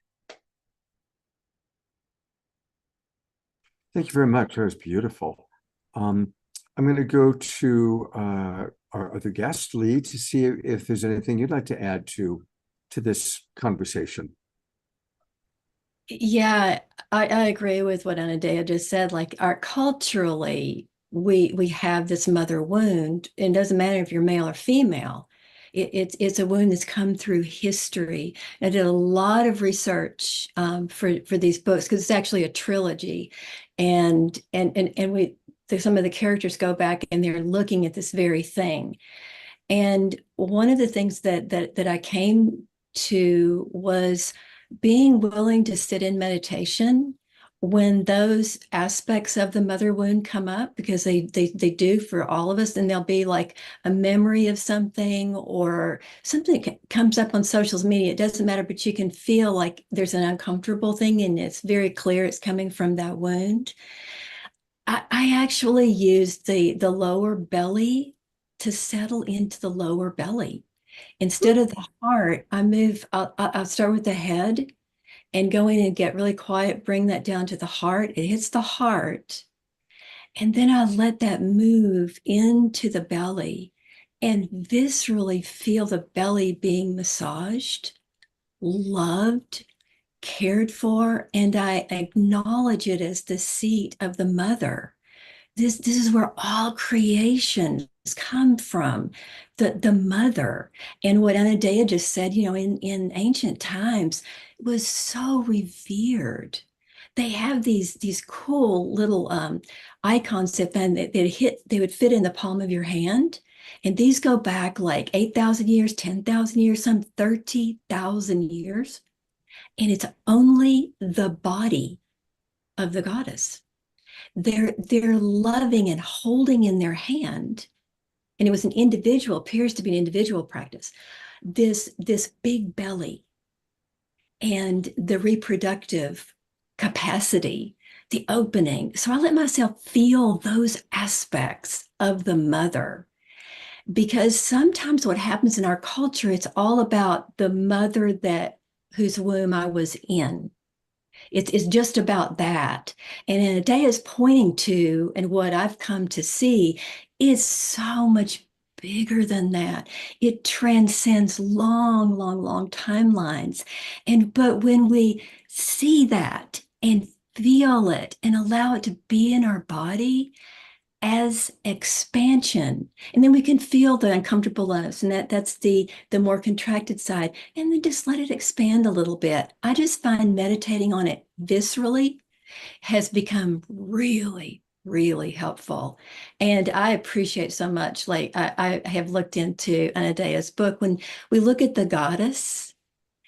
Thank you very much. That was beautiful. I'm going to go to our other guest, Lee, to see if there's anything you'd like to add to this conversation. Yeah, I agree with what Anadea just said. Like, culturally, we have this mother wound. It doesn't matter if you're male or female. It's a wound that's come through history. I did a lot of research for these books, because it's actually a trilogy, and some of the characters go back and they're looking at this very thing. And one of the things that I came to was being willing to sit in meditation when those aspects of the mother wound come up, because they do for all of us. And there'll be like a memory of something, or something comes up on social media. It doesn't matter, but you can feel like there's an uncomfortable thing, and it's very clear it's coming from that wound. I actually used the lower belly to settle into the lower belly. Instead of the heart, I'll start with the head and go in and get really quiet, bring that down to the heart. It hits the heart. And then I let that move into the belly and viscerally feel the belly being massaged, loved, cared for, and I acknowledge it as the seat of the mother. This is where all creations come from, the mother. And what Anadea just said, in ancient times, it was so revered. They have these cool little icons that they would fit in the palm of your hand. And these go back like 8,000 years, 10,000 years, some 30,000 years. And it's only the body of the goddess. They're loving and holding in their hand. And it was appears to be an individual practice. This big belly and the reproductive capacity, the opening. So I let myself feel those aspects of the mother. Because sometimes what happens in our culture, it's all about the mother whose womb I was in. It's just about that. And Anadea is pointing to, and what I've come to see, is so much bigger than that. It transcends long, long, long timelines. But when we see that and feel it and allow it to be in our body as expansion, and then we can feel the uncomfortableness, and that's the more contracted side, and then just let it expand a little bit. I just find meditating on it viscerally has become really, really helpful. And I appreciate so much, like I have looked into Anadea's book. When we look at the goddess,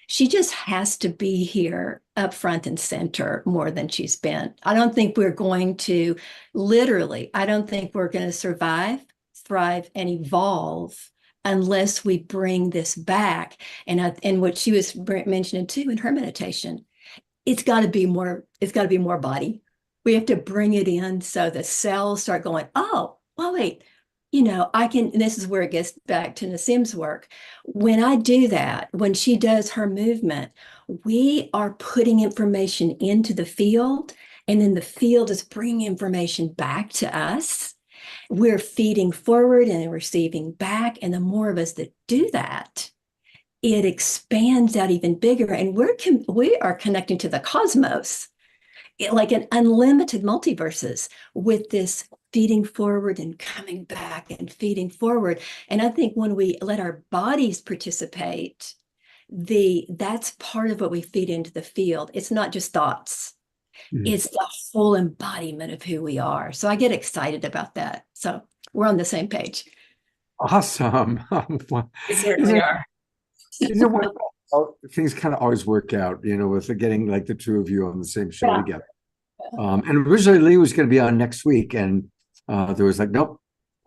she just has to be here up front and center more than she's been. I don't think we're going to survive, thrive, and evolve unless we bring this back. And what she was mentioning too in her meditation, it's got to be more body. We have to bring it in so the cells start going, oh, well, wait, and this is where it gets back to Nassim's work. When I do that, when she does her movement, we are putting information into the field, and then the field is bringing information back to us. We're feeding forward and receiving back. And the more of us that do that, it expands out even bigger. And we are connecting to the cosmos, like an unlimited multiverses, with this feeding forward and coming back and feeding forward. And I think when we let our bodies participate, that's part of what we feed into the field. It's not just thoughts. It's the whole embodiment of who we are. So I get excited about that. So we're on the same page. Awesome. We certainly are. Things kind of always work out, with getting like the two of you on the same show Yeah. together. And originally Lee was going to be on next week, and there was like, nope,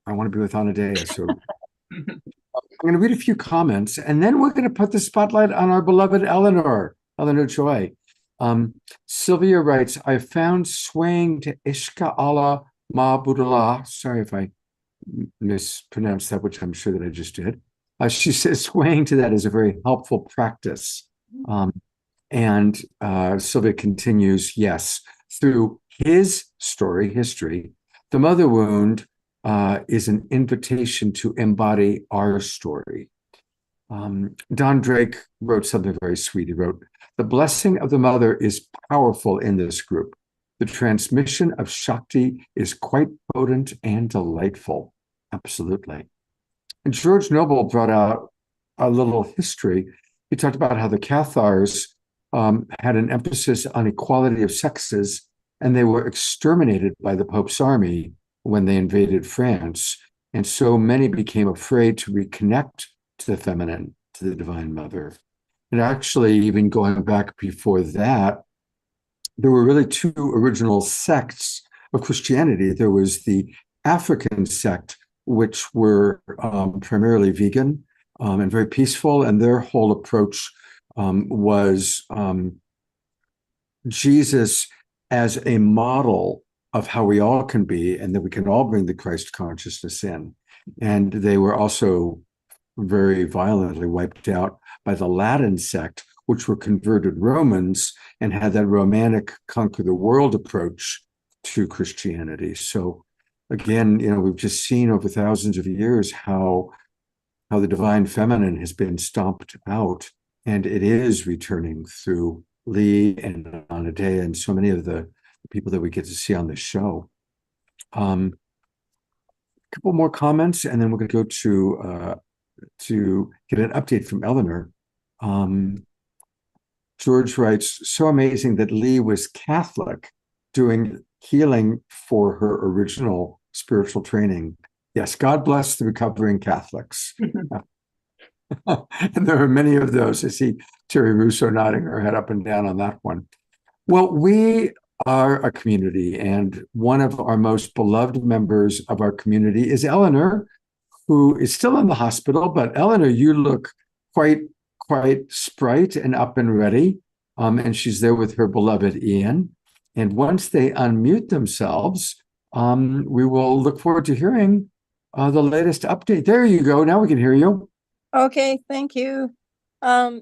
I want to be with Anadea. So I'm going to read a few comments, and then we're going to put the spotlight on our beloved Eleanor Joy. Sylvia writes, I found swaying to Ishka Allah Ma Budallah. Sorry if I mispronounced that, which I'm sure that I just did. She says swaying to that is a very helpful practice. And Sylvia continues, yes, through his history, the mother wound is an invitation to embody our story. Don Drake wrote something very sweet. He wrote, the blessing of the mother is powerful in this group. The transmission of Shakti is quite potent and delightful. Absolutely. And George Noble brought out a little history. He talked about how the Cathars had an emphasis on equality of sexes, and they were exterminated by the Pope's army when they invaded France. And so many became afraid to reconnect to the feminine, to the Divine Mother. And actually, even going back before that, there were really two original sects of Christianity. There was the African sect, which were primarily vegan and very peaceful, and their whole approach was Jesus as a model of how we all can be, and that we can all bring the Christ consciousness in. And they were also very violently wiped out by the Latin sect, which were converted Romans and had that romantic conquer the world approach to Christianity. So again, we've just seen over thousands of years how the divine feminine has been stomped out, and it is returning through Lee and Anadea and so many of the people that we get to see on this show. A couple more comments, and then we're going to go to get an update from Eleanor. George writes, so amazing that Lee was Catholic doing healing for her original spiritual training. Yes, God bless the recovering Catholics. And there are many of those. I see Terry Russo nodding her head up and down on that one. Well, we are a community, and one of our most beloved members of our community is Eleanor, who is still in the hospital. But Eleanor, you look quite sprite and up and ready. And she's there with her beloved Ian. And once they unmute themselves, we will look forward to hearing the latest update. There you go. Now we can hear you. Okay, thank you. I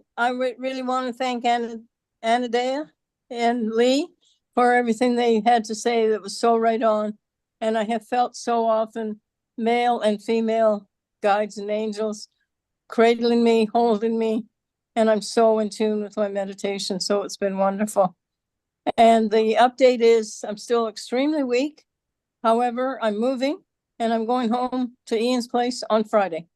really want to thank Anadea and Lee for everything they had to say that was so right on. And I have felt so often male and female guides and angels cradling me, holding me, and I'm so in tune with my meditation. So it's been wonderful. And the update is I'm still extremely weak. However, I'm moving and I'm going home to Ian's place on Friday.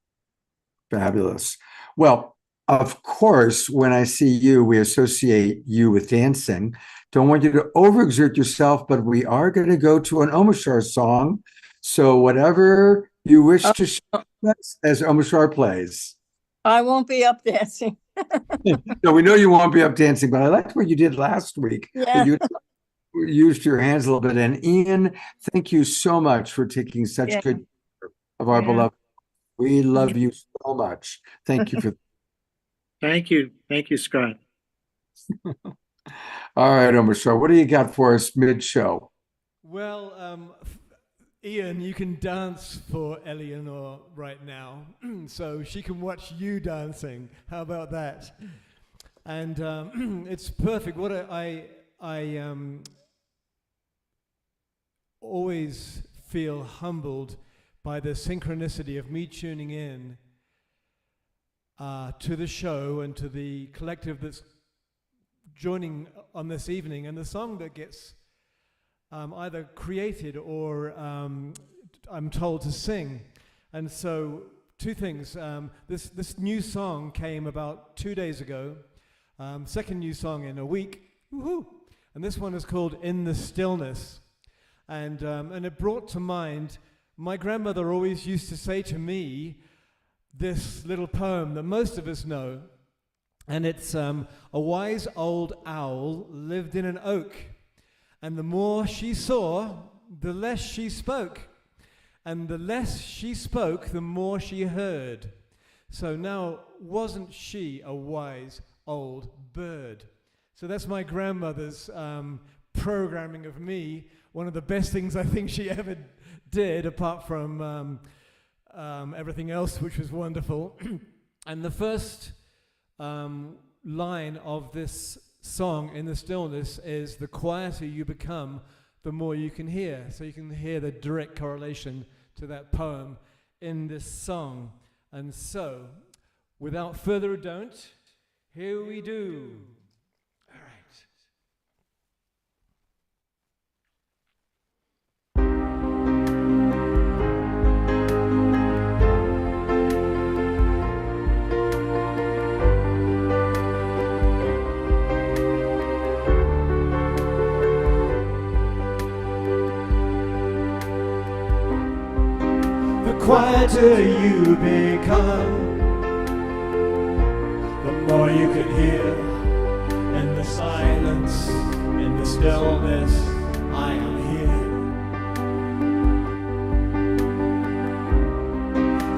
Fabulous. Well, of course, when I see you, we associate you with dancing. Don't want you to overexert yourself, but we are going to go to an Omashar song. So whatever you wish to show us as Omashar plays. I won't be up dancing. No, we know you won't be up dancing, but I liked what you did last week. Yeah. You used your hands a little bit. And Ian, thank you so much for taking such good care of our beloved. We love you so much. Thank you for Thank you. Thank you, Scott. All right, Omashar, what do you got for us mid-show? Well, Ian, you can dance for Eleanor right now, so she can watch you dancing. How about that? And it's perfect. What I always feel humbled by the synchronicity of me tuning in to the show and to the collective that's joining on this evening, and the song that gets either created or I'm told to sing. And so two things. This new song came about 2 days ago, second new song in a week. Woohoo! And this one is called In the Stillness. And it brought to mind, my grandmother always used to say to me this little poem that most of us know. And it's a wise old owl lived in an oak. And the more she saw, the less she spoke. And the less she spoke, the more she heard. So now, wasn't she a wise old bird? So that's my grandmother's programming of me. One of the best things I think she ever did, apart from everything else, which was wonderful. And the first line of this song, In the Stillness, is the quieter you become, the more you can hear. So you can hear the direct correlation to that poem in this song. And so, without further ado, here we do. All right. Quieter you become, the more you can hear. In the silence, in the stillness, I am here.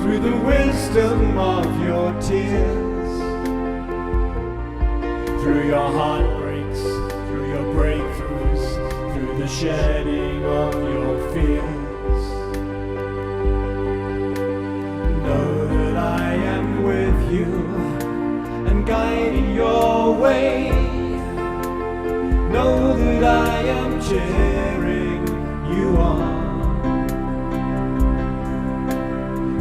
Through the wisdom of your tears, through your heartbreaks, through your breakthroughs, through the shedding of your fears. Know that I am cheering you on.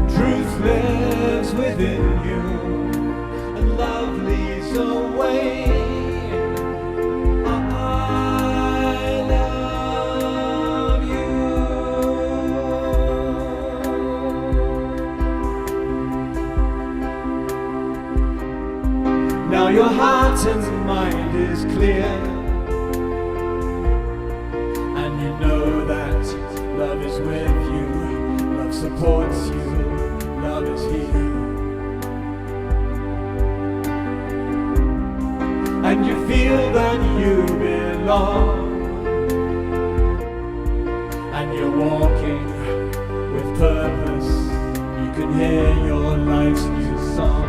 Truth lives within you, and love leads the way. I love you. Now your heart and mind is clear, and you know that love is with you, love supports you, love is here. And you feel that you belong, and you're walking with purpose. You can hear your life's new song.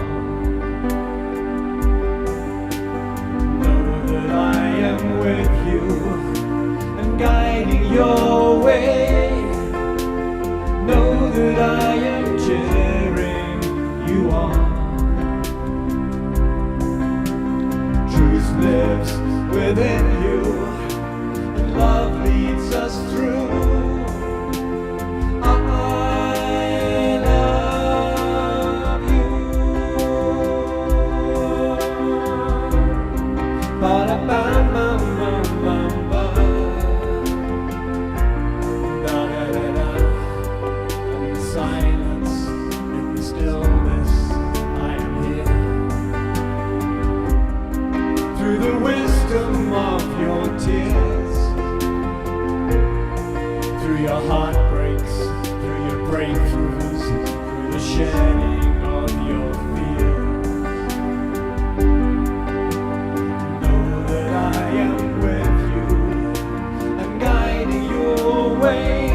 Know that I am with you and guiding your way. Know that I am cheering you on. Truth lives within you, and love leads us through. I love you. Ba-da-ba-ba-ba-ba-ba. Da-da-da-da. In the silence, in the stillness, I am here. Through the wisdom of your tears, through your heartbreaks, through your breakthroughs, through the shedding of your fears. Know that I am with you and guiding your way.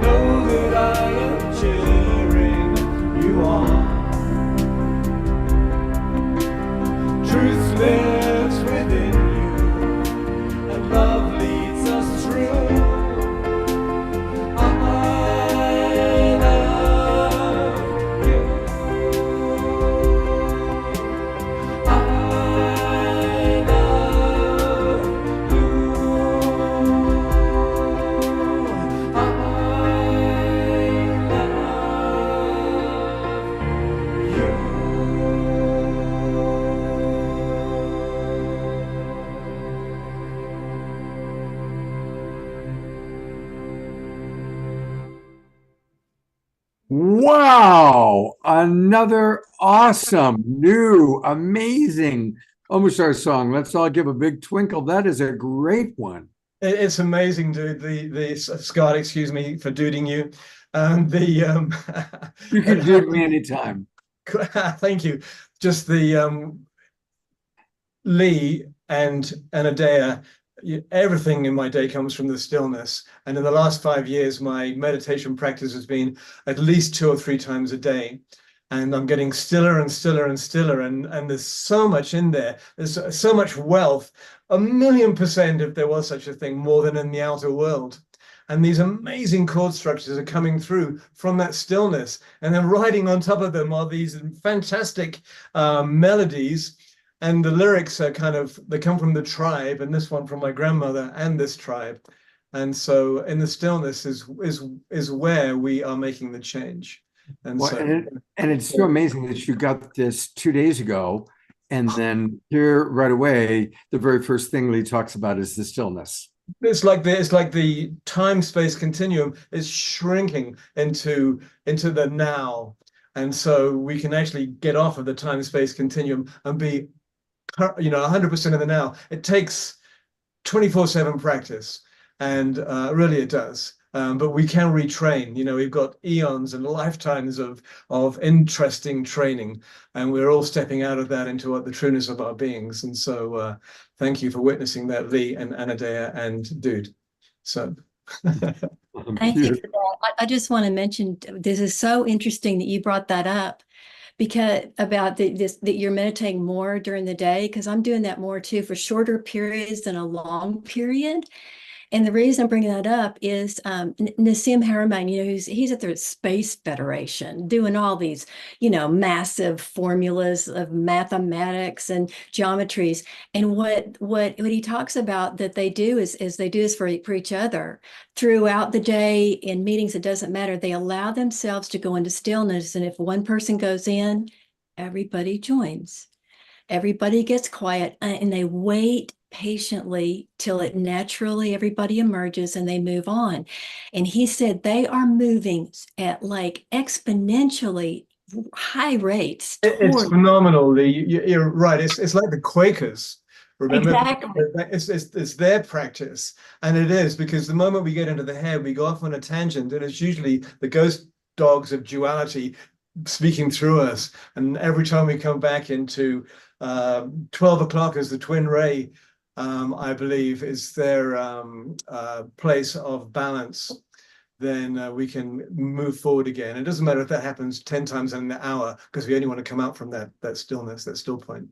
Know that I am cheering you on. Truth lives within you, and love leads us through. I love you. I love you. Wow, another awesome, new, amazing Omoshar song. Let's all give a big twinkle. That is a great one. It's amazing, dude. The Scott, excuse me for duding you. You can do me anytime. Thank you. Just the Lee and Anadea, everything in my day comes from the stillness. And in the last 5 years, my meditation practice has been at least 2 or 3 times a day. And I'm getting stiller and stiller and stiller. And there's so much in there. There's so much wealth, 1,000,000% if there was such a thing, more than in the outer world. And these amazing chord structures are coming through from that stillness. And then riding on top of them are these fantastic melodies. And the lyrics are they come from the tribe, and this one from my grandmother and this tribe. And so in the stillness is where we are making the change. And Well, so and it's so amazing that you got this 2 days ago, and then here right away, the very first thing Lee talks about is the stillness. it's like the time-space continuum is shrinking into the now. And so we can actually get off of the time-space continuum and be 100% of the now. It takes 24/7 practice, and really it does. But we can retrain. We've got eons and lifetimes of interesting training, and we're all stepping out of that into the trueness of our beings. And so thank you for witnessing that, Lee and Anadea and Dude. So Thank you for that. I just want to mention, this is so interesting that you brought that up, because about that you're meditating more during the day, because I'm doing that more too, for shorter periods than a long period. And the reason I'm bringing that up is Nassim Haramein, he's at the Space Federation doing all these, massive formulas of mathematics and geometries. And what he talks about that they do is they do this for each other throughout the day in meetings. It doesn't matter. They allow themselves to go into stillness. And if one person goes in, everybody joins. Everybody gets quiet and they wait patiently till it naturally everybody emerges and they move on. And he said they are moving at like exponentially high rates. It's phenomenal, Lee. You're right. It's like the Quakers. Remember, exactly. It's their practice, and it is because the moment we get into the head, we go off on a tangent, and it's usually the ghost dogs of duality speaking through us. And every time we come back into 12 o'clock as the twin ray, I believe, is their place of balance, then we can move forward again. It doesn't matter if that happens 10 times in an hour, because we only want to come out from that stillness, that still point.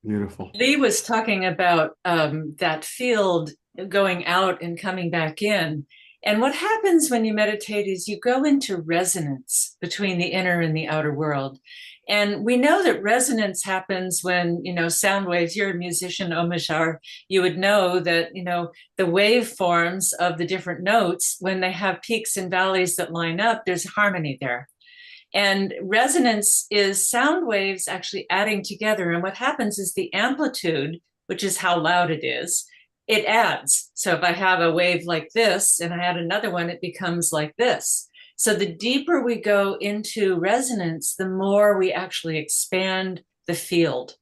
Beautiful. Lee was talking about that field going out and coming back in. And what happens when you meditate is you go into resonance between the inner and the outer world. And we know that resonance happens when, sound waves, you're a musician, Omashar, you would know that, the waveforms of the different notes, when they have peaks and valleys that line up, there's harmony there. And resonance is sound waves actually adding together. And what happens is the amplitude, which is how loud it is, it adds. So if I have a wave like this and I add another one, it becomes like this. So the deeper we go into resonance, the more we actually expand the field.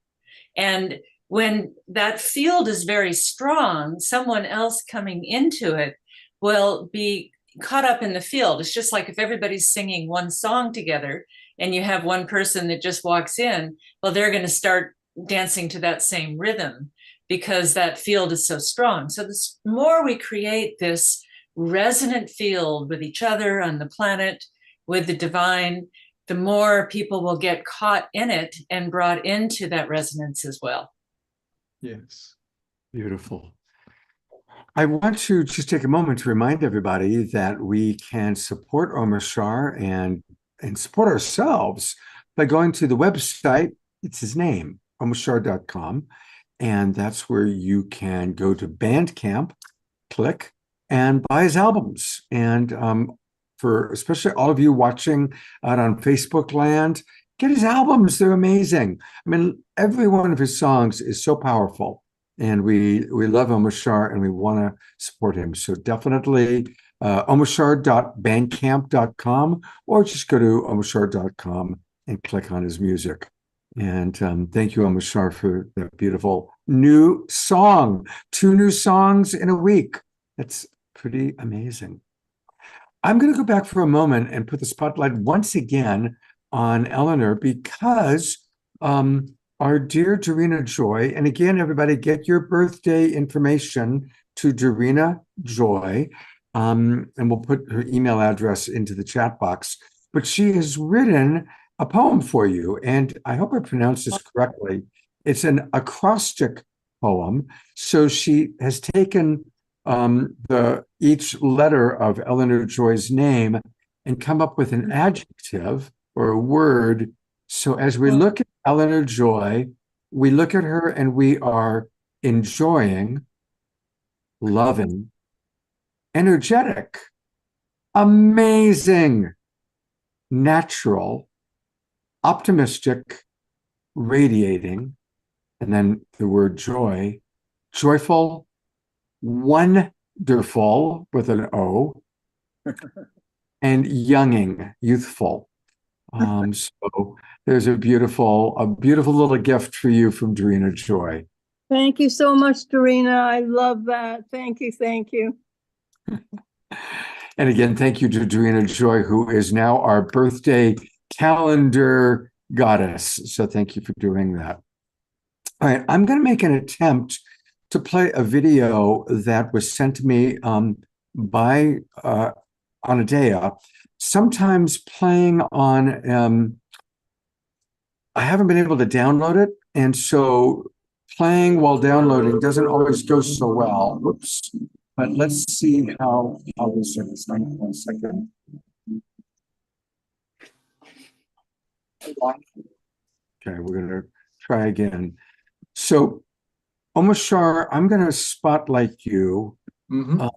And when that field is very strong, someone else coming into it will be caught up in the field. It's just like if everybody's singing one song together and you have one person that just walks in, well, they're going to start dancing to that same rhythm because that field is so strong. So the more we create this resonant field with each other on the planet, with the divine, the more people will get caught in it and brought into that resonance as well. Yes. Beautiful. I want to just take a moment to remind everybody that we can support Omashar and support ourselves by going to the website. It's his name, omashar.com. And that's where you can go to Bandcamp, click, and buy his albums. And for especially all of you watching out on Facebook land, get his albums. They're amazing. I mean, every one of his songs is so powerful. And we love Omashar and we want to support him. So definitely omashar.bandcamp.com or just go to omashar.com and click on his music. And thank you, Omashar, for that beautiful new song. 2 new songs in a week. That's pretty amazing. I'm going to go back for a moment and put the spotlight once again on Eleanor because our dear Dorina Joy, and again, everybody, get your birthday information to Dorina Joy, and we'll put her email address into the chat box. But she has written a poem for you, and I hope I pronounced this correctly. It's an acrostic poem. So she has taken each letter of Eleanor Joy's name and come up with an adjective or a word. So as we look at Eleanor Joy, we look at her and we are enjoying, loving, energetic, amazing, natural, optimistic, radiating, and then the word joy, joyful, wonderful with an O, and younging, youthful. So there's a beautiful little gift for you from Dorina Joy. Thank you so much, Dorina. I love that. Thank you. Thank you. And again, thank you to Dorina Joy, who is now our birthday calendar goddess. So thank you for doing that. All right, I'm going to make an attempt to play a video that was sent to me by Anadea. Sometimes playing on, I haven't been able to download it, and so playing while downloading doesn't always go so well. Whoops. But let's see how this is. 1 second. Okay, we're gonna try again. So, Omashar, I'm gonna spotlight you, Mhm.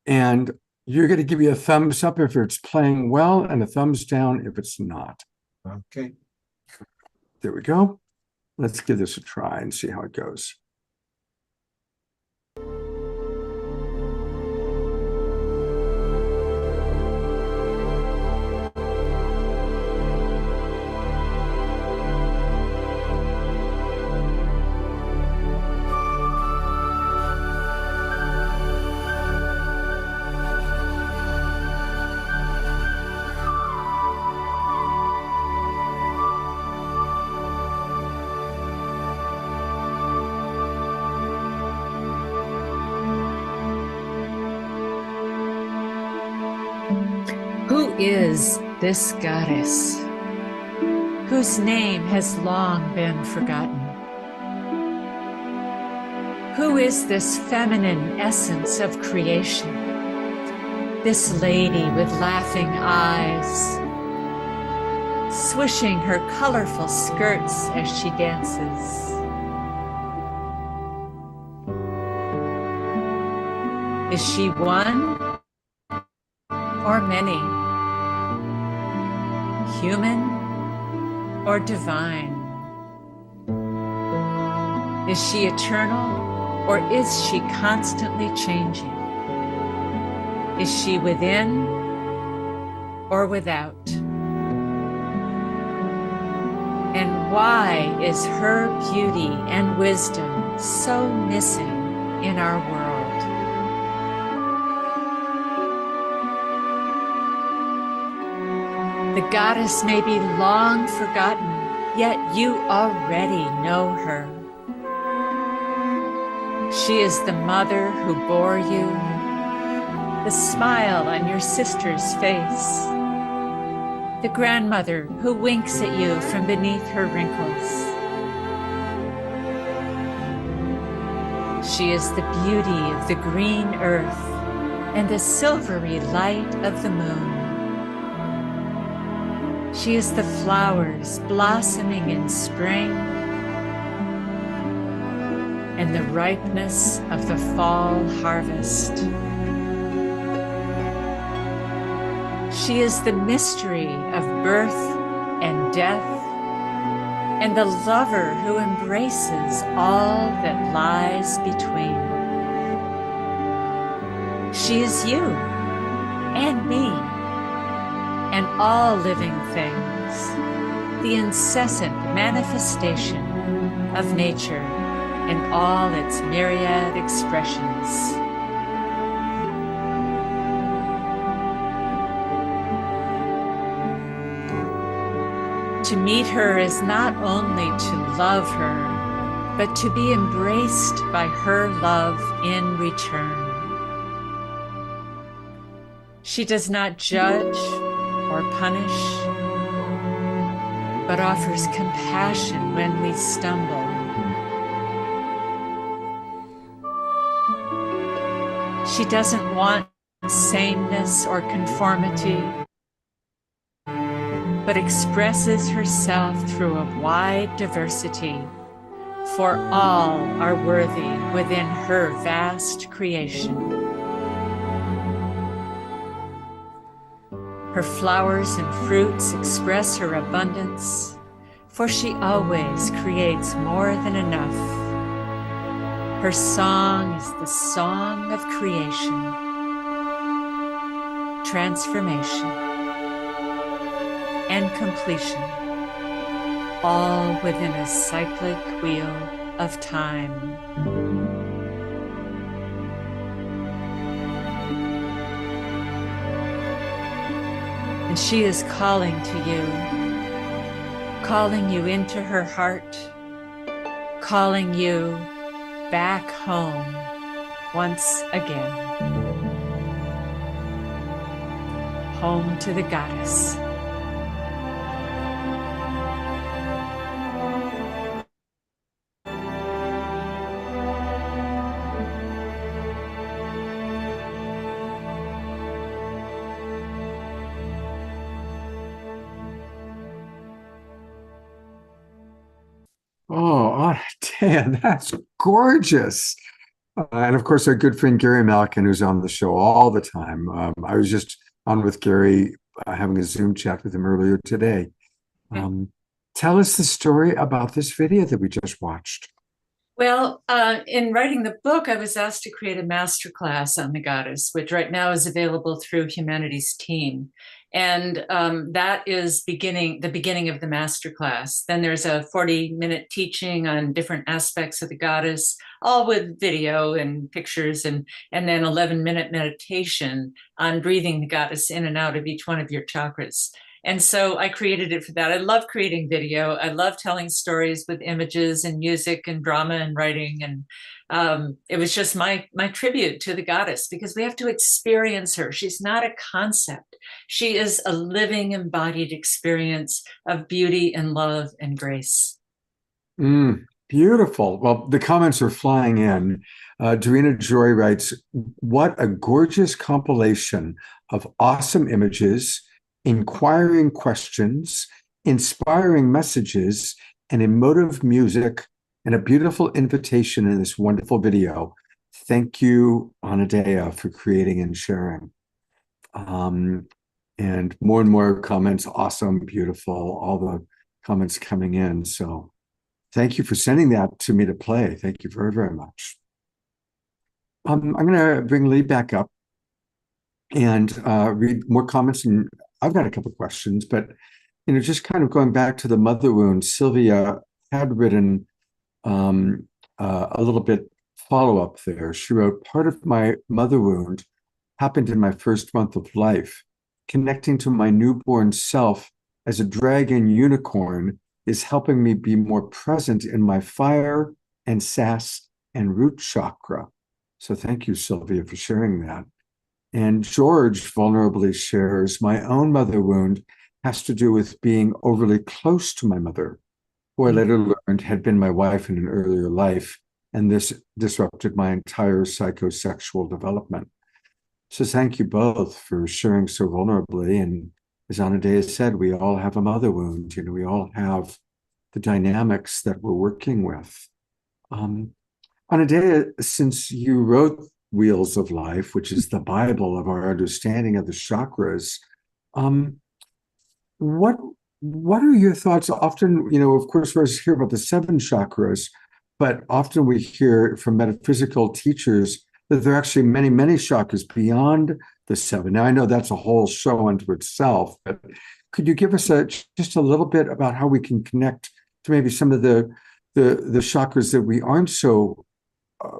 and you're gonna give me a thumbs up if it's playing well, and a thumbs down if it's not. Okay. There we go. Let's give this a try and see how it goes. Who is this goddess whose name has long been forgotten? Who is this feminine essence of creation? This lady with laughing eyes, swishing her colorful skirts as she dances. Is she one or many? Human or divine? Is she eternal or is she constantly changing? Is she within or without? And why is her beauty and wisdom so missing in our world? The goddess may be long forgotten, yet you already know her. She is the mother who bore you, the smile on your sister's face, the grandmother who winks at you from beneath her wrinkles. She is the beauty of the green earth and the silvery light of the moon. She is the flowers blossoming in spring and the ripeness of the fall harvest. She is the mystery of birth and death and the lover who embraces all that lies between. She is you and me and all living things, the incessant manifestation of nature in all its myriad expressions. To meet her is not only to love her, but to be embraced by her love in return. She does not judge or punish, but offers compassion when we stumble. She doesn't want sameness or conformity, but expresses herself through a wide diversity, for all are worthy within her vast creation. Her flowers and fruits express her abundance, for she always creates more than enough. Her song is the song of creation, transformation, and completion, all within a cyclic wheel of time. And she is calling to you, calling you into her heart, calling you back home once again. Home to the goddess. Anadea, that's gorgeous. And of course, our good friend Gary Malkin, who's on the show all the time. I was just on with Gary, having a Zoom chat with him earlier today. Tell us the story about this video that we just watched. Well, in writing the book, I was asked to create a masterclass on the goddess, which right now is available through Humanities Team. And that is the beginning of the masterclass. Then there's a 40-minute teaching on different aspects of the goddess, all with video and pictures, and then 11-minute meditation on breathing the goddess in and out of each one of your chakras. And so I created it for that. I love creating video. I love telling stories with images and music and drama and writing. And it was just my tribute to the goddess, because we have to experience her. She's not a concept. She is a living, embodied experience of beauty and love and grace. Beautiful. Well, the comments are flying in. Dorina Joy writes, what a gorgeous compilation of awesome images, inquiring questions, inspiring messages, and emotive music, and a beautiful invitation in this wonderful video. Thank you, Anadea, for creating and sharing. And more comments. Awesome, beautiful, all the comments coming in. So thank you for sending that to me to play. Thank you very, very much. I'm going to bring Lee back up and read more comments, and I've got a couple of questions, but just kind of going back to the mother wound, Sylvia had written a little bit follow-up there. She wrote, part of my mother wound happened in my first month of life. Connecting to my newborn self as a dragon unicorn is helping me be more present in my fire and sass and root chakra. So thank you, Sylvia, for sharing that. And George vulnerably shares, my own mother wound has to do with being overly close to my mother, who I later learned had been my wife in an earlier life, and this disrupted my entire psychosexual development. So thank you both for sharing so vulnerably. And as Anadea said, we all have a mother wound. We all have the dynamics that we're working with. Anadea, since you wrote Wheels of Life, which is the Bible of our understanding of the chakras, what are your thoughts? Often, of course, we hear about the 7 chakras, but often we hear from metaphysical teachers that there are actually many, many chakras beyond the 7. Now, I know that's a whole show unto itself, but could you give us just a little bit about how we can connect to maybe some of the chakras that we aren't so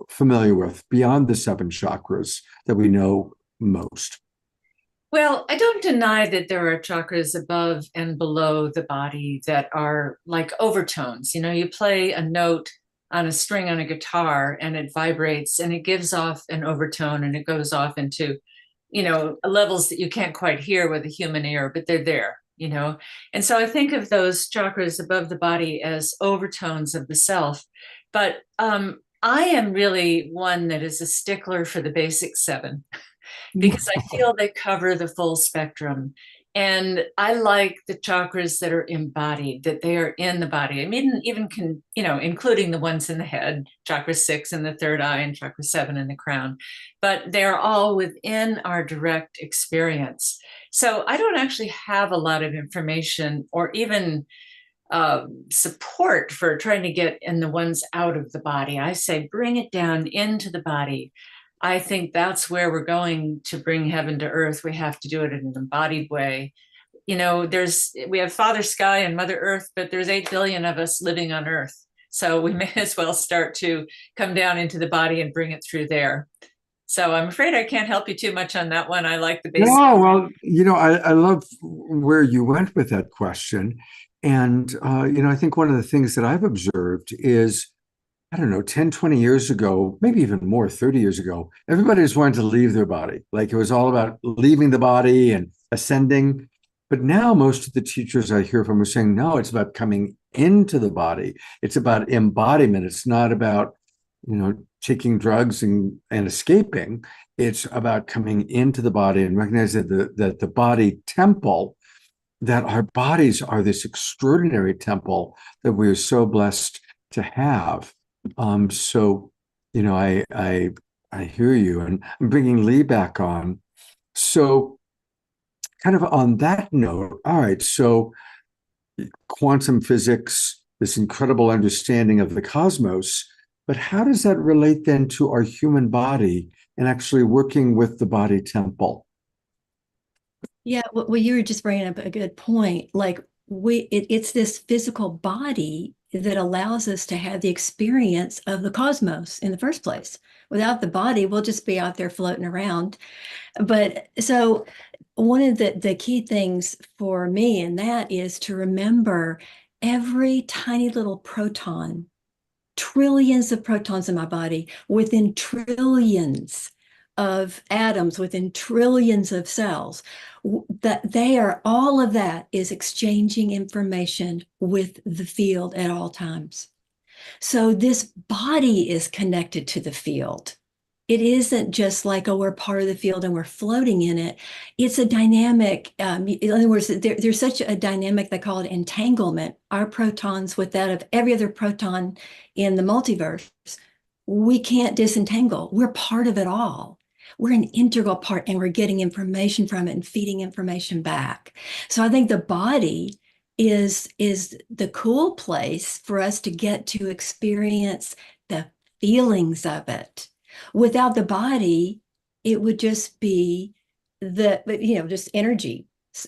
familiar with beyond the 7 chakras that we know most? Well, I don't deny that there are chakras above and below the body that are like overtones. You play a note on a string on a guitar and it vibrates and it gives off an overtone and it goes off into, levels that you can't quite hear with a human ear, but they're there, And so I think of those chakras above the body as overtones of the self. But I am really one that is a stickler for the basic 7 because I feel they cover the full spectrum. And I like the chakras that are embodied, that they are in the body. I mean, even including the ones in the head, chakra 6 in the third eye and chakra 7 in the crown, but they're all within our direct experience. So I don't actually have a lot of information or even support for trying to get in the ones out of the body. I say, bring it down into the body. I think that's where we're going to bring heaven to earth. We have to do it in an embodied way. We have Father Sky and Mother Earth, but there's 8 billion of us living on Earth. So we may as well start to come down into the body and bring it through there. So I'm afraid I can't help you too much on that one. I like the basic. No, well, I love where you went with that question. And, I think one of the things that I've observed is, 10, 20 years ago, maybe even more, 30 years ago, everybody was wanting to leave their body. Like it was all about leaving the body and ascending. But now most of the teachers I hear from are saying, no, it's about coming into the body. It's about embodiment. It's not about, taking drugs and escaping. It's about coming into the body and recognizing that the body temple, that our bodies are this extraordinary temple that we are so blessed to have. So, I hear you, and I'm bringing Lee back on. So, kind of on that note, all right, so quantum physics, this incredible understanding of the cosmos, but how does that relate then to our human body and actually working with the body temple? Yeah, well, you were just bringing up a good point. Like it's this physical body that allows us to have the experience of the cosmos in the first place. Without the body, we'll just be out there floating around. But so one of the key things for me in that is to remember every tiny little proton, trillions of protons in my body, within trillions of atoms, within trillions of cells, that they are, all of that is exchanging information with the field at all times. So this body is connected to the field. It isn't just like, oh, we're part of the field and we're floating in it. It's a dynamic. In other words, there's such a dynamic, they call it entanglement. Our protons with that of every other proton in the multiverse, we can't disentangle. We're part of it all. We're an integral part, and we're getting information from it and feeding information back. So I think the body is the cool place for us to get to experience the feelings of it. Without the body, it would just be just energy.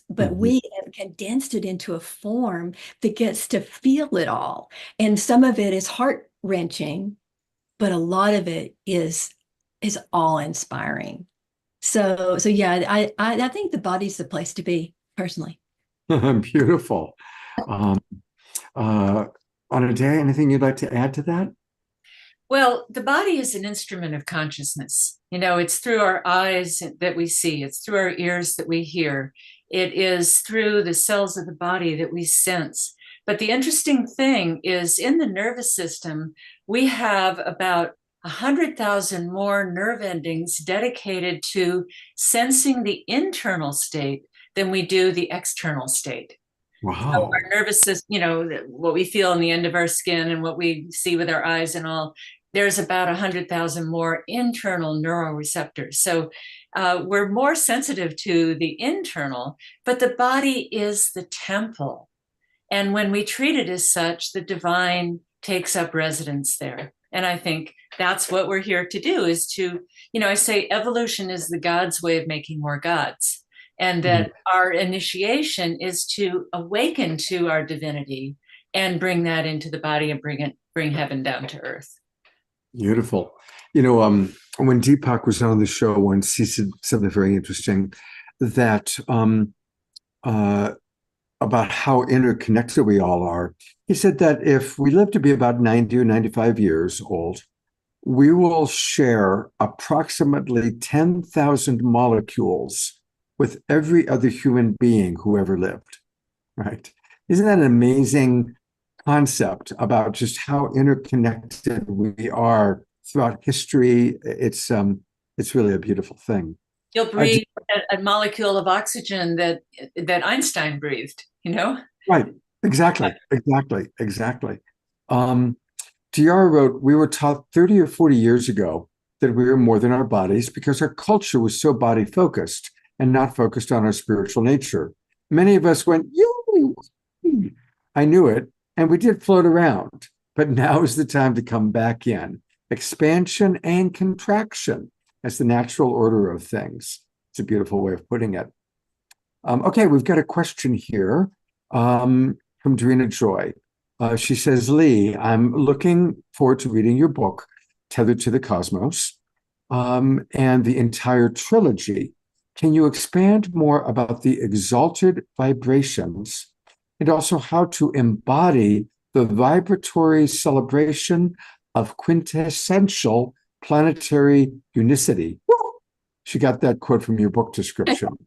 But we have condensed it into a form that gets to feel it all. And some of it is heart-wrenching, but a lot of it is awe-inspiring. So yeah, I think the body's the place to be, personally. Beautiful. Anodea, anything you'd like to add to that? Well, the body is an instrument of consciousness. It's through our eyes that we see, it's through our ears that we hear, it is through the cells of the body that we sense. But the interesting thing is, in the nervous system, we have about 100,000 more nerve endings dedicated to sensing the internal state than we do the external state. Wow. So our nervous system, what we feel in the end of our skin and what we see with our eyes and all, there's about 100,000 more internal neuroreceptors. So we're more sensitive to the internal, but the body is the temple. And when we treat it as such, the divine takes up residence there. And I think that's what we're here to do, is to, I say evolution is the God's way of making more gods. And that our initiation is to awaken to our divinity and bring that into the body and bring heaven down to earth. Beautiful. When Deepak was on the show once, he said something very interesting, that about how interconnected we all are. He said that if we live to be about 90 or 95 years old, we will share approximately 10,000 molecules with every other human being who ever lived, right? Isn't that an amazing concept about just how interconnected we are throughout history? It's really a beautiful thing. You'll breathe a molecule of oxygen that Einstein breathed, Right, exactly. Diara wrote, we were taught 30 or 40 years ago that we were more than our bodies because our culture was so body focused and not focused on our spiritual nature. Many of us went, yoo, I knew it, and we did float around, but now is the time to come back in. Expansion and contraction as the natural order of things. It's a beautiful way of putting it. Okay, we've got a question here from Darina Joy. She says, Lee, I'm looking forward to reading your book, Tethered to the Cosmos, and the entire trilogy. Can you expand more about the exalted vibrations and also how to embody the vibratory celebration of quintessential planetary unicity? Woo! She got that quote from your book description.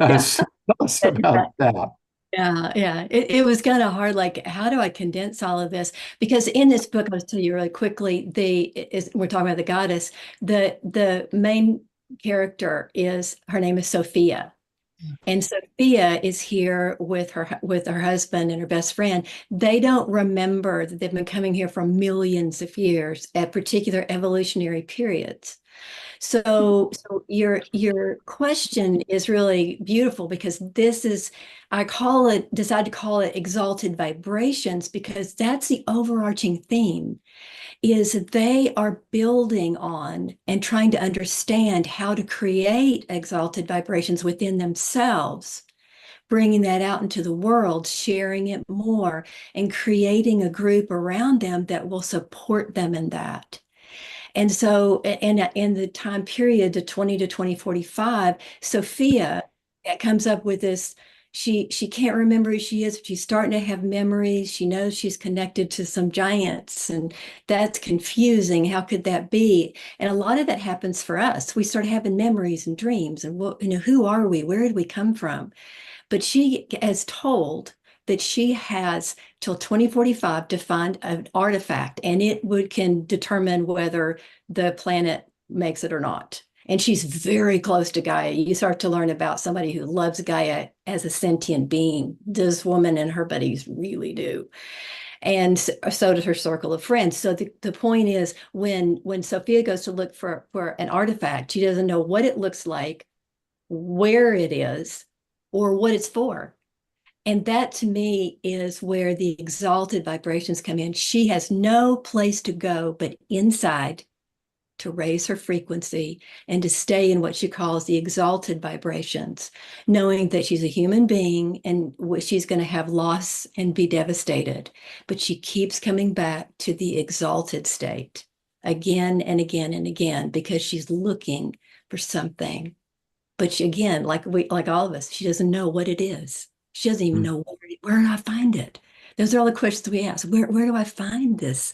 So tell us about that. Yeah. It was kind of hard. Like, how do I condense all of this? Because in this book, I'll tell you really quickly, we're talking about the goddess. The main character her name is Sophia. And Sophia is here with her husband and her best friend. They don't remember that they've been coming here for millions of years at particular evolutionary periods. So your question is really beautiful because decided to call it exalted vibrations because that's the overarching theme, is that they are building on and trying to understand how to create exalted vibrations within themselves, bringing that out into the world, sharing it more, and creating a group around them that will support them in that. And so in the time period, the 20 to 2045, Sophia comes up with this. She can't remember who she is. She's starting to have memories. She knows she's connected to some giants, and that's confusing. How could that be? And a lot of that happens for us. We start having memories and dreams, and who are we? Where did we come from? But she is told that she has till 2045 to find an artifact, and can determine whether the planet makes it or not. And she's very close to Gaia. You start to learn about somebody who loves Gaia as a sentient being. This woman and her buddies really do. And so does her circle of friends. So the point is, when Sophia goes to look for an artifact, she doesn't know what it looks like, where it is, or what it's for. And that to me is where the exalted vibrations come in. She has no place to go but inside to raise her frequency and to stay in what she calls the exalted vibrations, knowing that she's a human being and she's going to have loss and be devastated. But she keeps coming back to the exalted state again and again and again because she's looking for something. But she, again, like all of us, she doesn't know what it is. She doesn't even know where do I find it. Those are all the questions we ask. Where do I find this?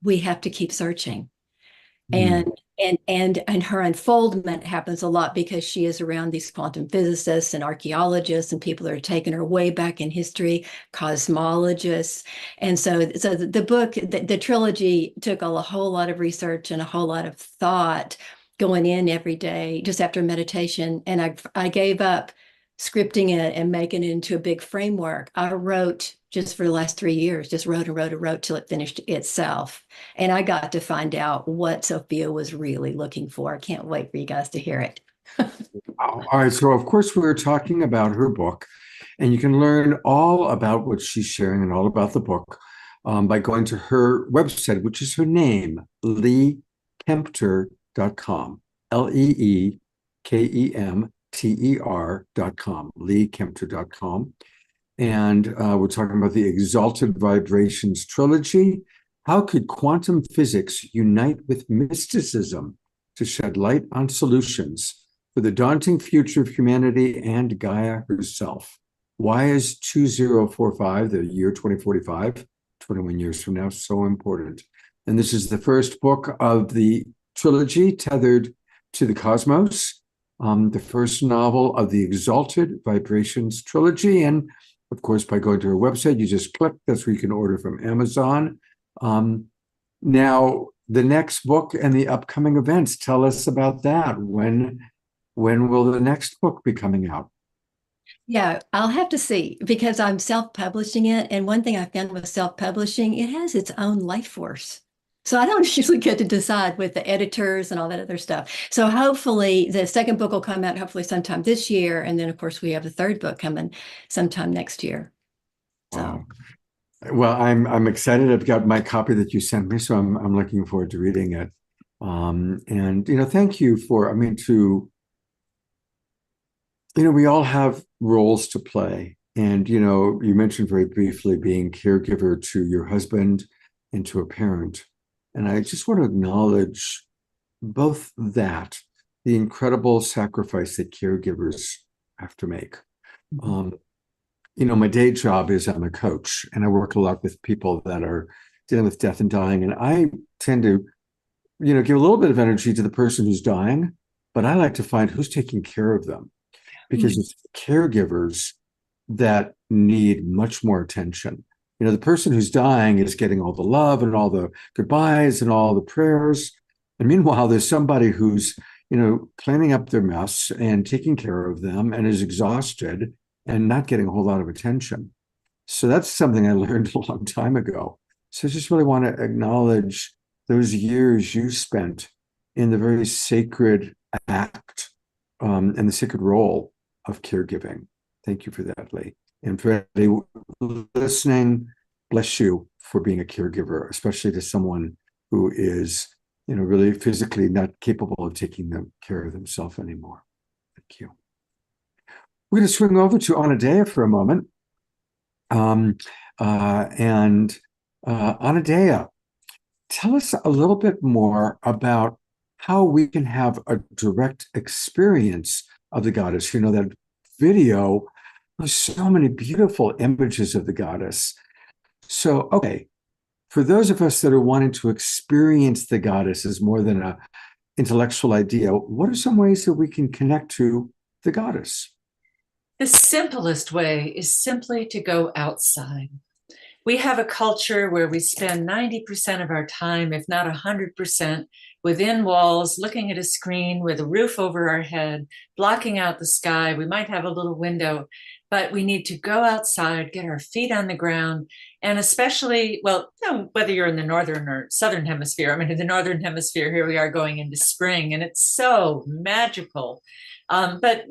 We have to keep searching. And her unfoldment happens a lot because she is around these quantum physicists and archaeologists and people that are taking her way back in history, cosmologists. And so the book, the trilogy took a whole lot of research and a whole lot of thought going in every day just after meditation. And I gave up scripting it and making it into a big framework. I wrote just for the last 3 years, just wrote and wrote and wrote till it finished itself. And I got to find out what Sophia was really looking for. I can't wait for you guys to hear it. All right. So, of course, we're talking about her book, and you can learn all about what she's sharing and all about the book by going to her website, which is her name, leekempter.com, LeeKemter.com, leekempter.com. And we're talking about the Exalted Vibrations trilogy. How could quantum physics unite with mysticism to shed light on solutions for the daunting future of humanity and Gaia herself? Why is 2045, the year 2045, 21 years from now, so important? And this is the first book of the trilogy, Tethered to the Cosmos, the first novel of the Exalted Vibrations trilogy. And of course, by going to her website, you just click. That's where you can order from Amazon. Now, the next book and the upcoming events, tell us about that. When will the next book be coming out? Yeah, I'll have to see because I'm self-publishing it. And one thing I found with self-publishing, it has its own life force. So I don't usually get to decide with the editors and all that other stuff. So hopefully the second book will come out hopefully sometime this year. And then, of course, we have the third book coming sometime next year. So. Wow. Well, I'm excited. I've got my copy that you sent me, so I'm looking forward to reading it. And thank you for. We all have roles to play, and you mentioned very briefly being caregiver to your husband and to a parent, and I just want to acknowledge both that, the incredible sacrifice that caregivers have to make. My day job is I'm a coach, and I work a lot with people that are dealing with death and dying. And I tend to, give a little bit of energy to the person who's dying, but I like to find who's taking care of them, because it's caregivers that need much more attention. The person who's dying is getting all the love and all the goodbyes and all the prayers. And meanwhile, there's somebody who's, cleaning up their mess and taking care of them and is exhausted and not getting a whole lot of attention. So that's something I learned a long time ago. So I just really want to acknowledge those years you spent in the very sacred act and the sacred role of caregiving. Thank you for that, Lee. And for anybody listening, bless you for being a caregiver, especially to someone who is, really physically not capable of taking care of themselves anymore. Thank you. We're going to swing over to Anadea for a moment. Anadea, tell us a little bit more about how we can have a direct experience of the goddess. That video, there's so many beautiful images of the goddess. So, okay, for those of us that are wanting to experience the goddess as more than an intellectual idea, what are some ways that we can connect to the goddess? The simplest way is simply to go outside. We have a culture where we spend 90% of our time, if not 100%, within walls, looking at a screen with a roof over our head, blocking out the sky. We might have a little window, but we need to go outside, get our feet on the ground, and especially, whether you're in the northern or southern hemisphere. I mean, in the northern hemisphere, here we are going into spring, and it's so magical. But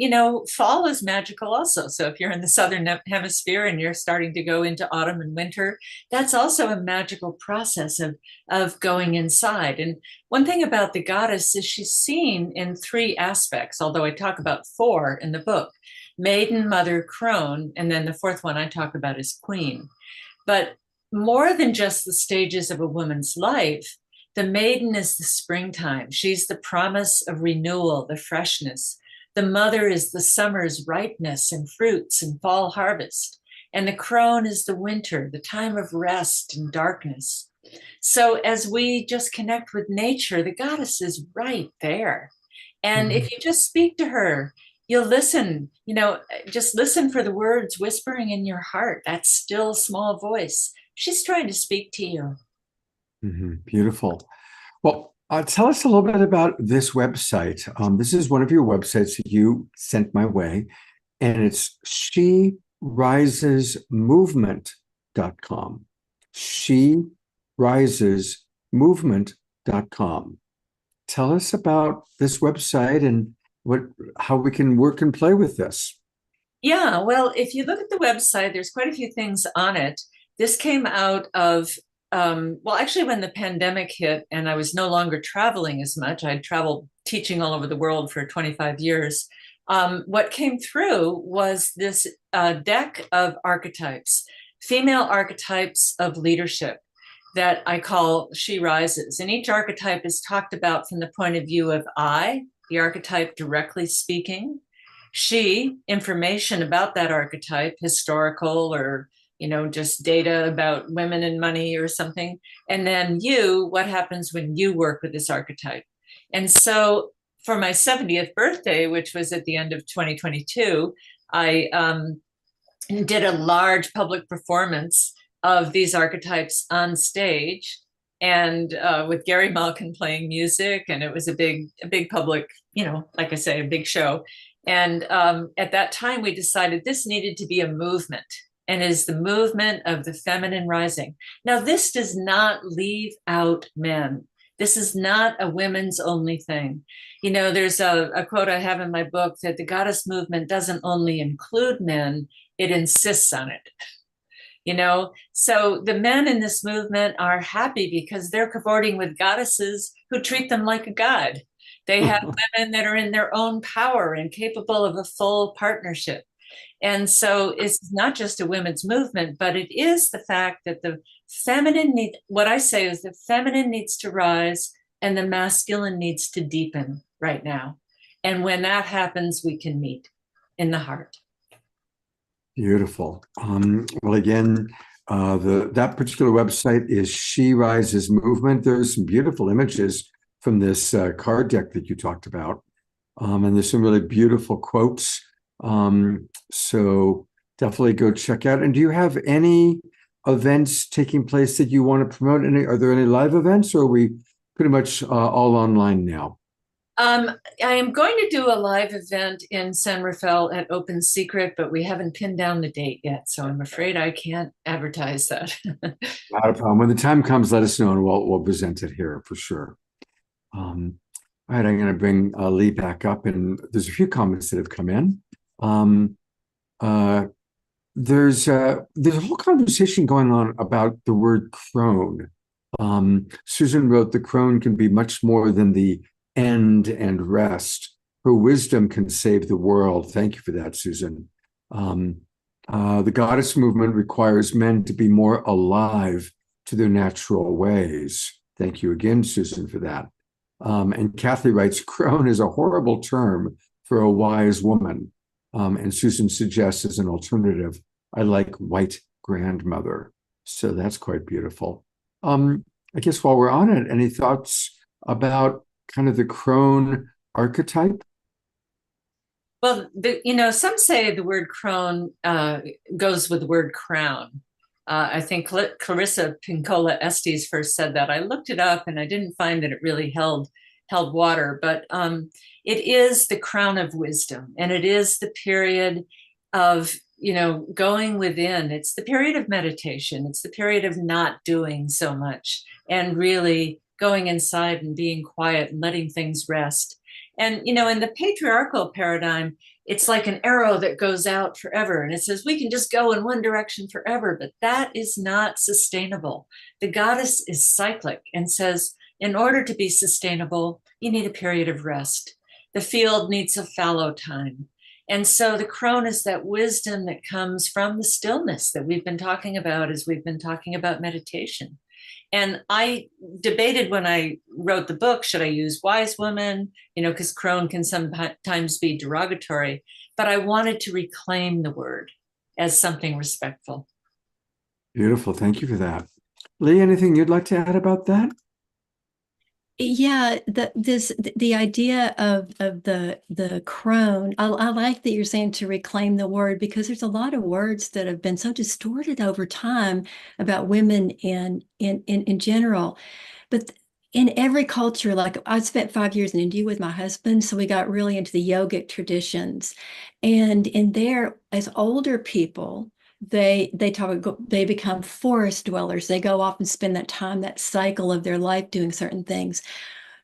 fall is magical also. So if you're in the southern hemisphere and you're starting to go into autumn and winter, that's also a magical process of going inside. And one thing about the goddess is she's seen in 3 aspects, although I talk about 4 in the book: maiden, mother, crone, and then the 4th one I talk about is queen. But more than just the stages of a woman's life, the maiden is the springtime. She's the promise of renewal, the freshness. The mother is the summer's ripeness and fruits and fall harvest. And the crone is the winter, the time of rest and darkness. So as we just connect with nature, the goddess is right there. And if you just speak to her, you'll listen, just listen for the words whispering in your heart, that still small voice. She's trying to speak to you. Beautiful. Well, tell us a little bit about this website. This is one of your websites that you sent my way, and it's sherisesmovement.com. sherisesmovement.com. Tell us about this website and how we can work and play with this. Yeah, well, if you look at the website, there's quite a few things on it. This came out of actually, when the pandemic hit and I was no longer traveling as much, I'd traveled teaching all over the world for 25 years. What came through was this deck of archetypes, female archetypes of leadership that I call She Rises. And each archetype is talked about from the point of view of I, the archetype directly speaking; she, information about that archetype, historical or just data about women and money or something. And then you, what happens when you work with this archetype. And so for my 70th birthday, which was at the end of 2022, I did a large public performance of these archetypes on stage, and with Gary Malkin playing music. And it was a big public, like I say, a big show. And at that time, we decided this needed to be a movement, and is the movement of the feminine rising. Now, this does not leave out men. This is not a women's only thing. There's a quote I have in my book that the goddess movement doesn't only include men, it insists on it. So the men in this movement are happy because they're cavorting with goddesses who treat them like a god. They have women that are in their own power and capable of a full partnership. And so it's not just a women's movement, but it is the fact that the feminine what I say is the feminine needs to rise and the masculine needs to deepen right now. And when that happens, we can meet in the heart. Beautiful. Well, again, that particular website is She Rises Movement. There's some beautiful images from this card deck that you talked about. And there's some really beautiful quotes. So definitely go check out. And do you have any events taking place that you want to promote? Are there any live events, or are we pretty much all online now? I am going to do a live event in San Rafael at Open Secret, but we haven't pinned down the date yet, so I'm afraid I can't advertise that. Not a problem. When the time comes, let us know and we'll present it here for sure. All right, I'm going to bring Lee back up, and there's a few comments that have come in. There's a whole conversation going on about the word crone. Susan wrote, the crone can be much more than the end and rest. Her wisdom can save the world. Thank you for that, Susan. The goddess movement requires men to be more alive to their natural ways. Thank you again, Susan, for that. And Kathy writes, crone is a horrible term for a wise woman. And Susan suggests as an alternative, I like white grandmother. So that's quite beautiful. I guess while we're on it, any thoughts about kind of the crone archetype? Well, some say the word crone goes with the word crown. I think Clarissa Pinkola Estes first said that. I looked it up and I didn't find that it really held water, but it is the crown of wisdom, and it is the period of going within. It's the period of meditation. It's the period of not doing so much and really going inside and being quiet and letting things rest. And, in the patriarchal paradigm, it's like an arrow that goes out forever. And it says we can just go in one direction forever, but that is not sustainable. The goddess is cyclic and says, in order to be sustainable, you need a period of rest. The field needs a fallow time. And so the crone is that wisdom that comes from the stillness that we've been talking about as we've been talking about meditation. And I debated when I wrote the book, should I use wise woman? Because crone can sometimes be derogatory, but I wanted to reclaim the word as something respectful. Beautiful. Thank you for that. Lee, anything you'd like to add about that? Yeah, the idea of the crone, I like that you're saying to reclaim the word, because there's a lot of words that have been so distorted over time about women in general. But in every culture, like I spent 5 years in India with my husband, so we got really into the yogic traditions. And in there, as older people, they become forest dwellers. They go off and spend that time, that cycle of their life doing certain things.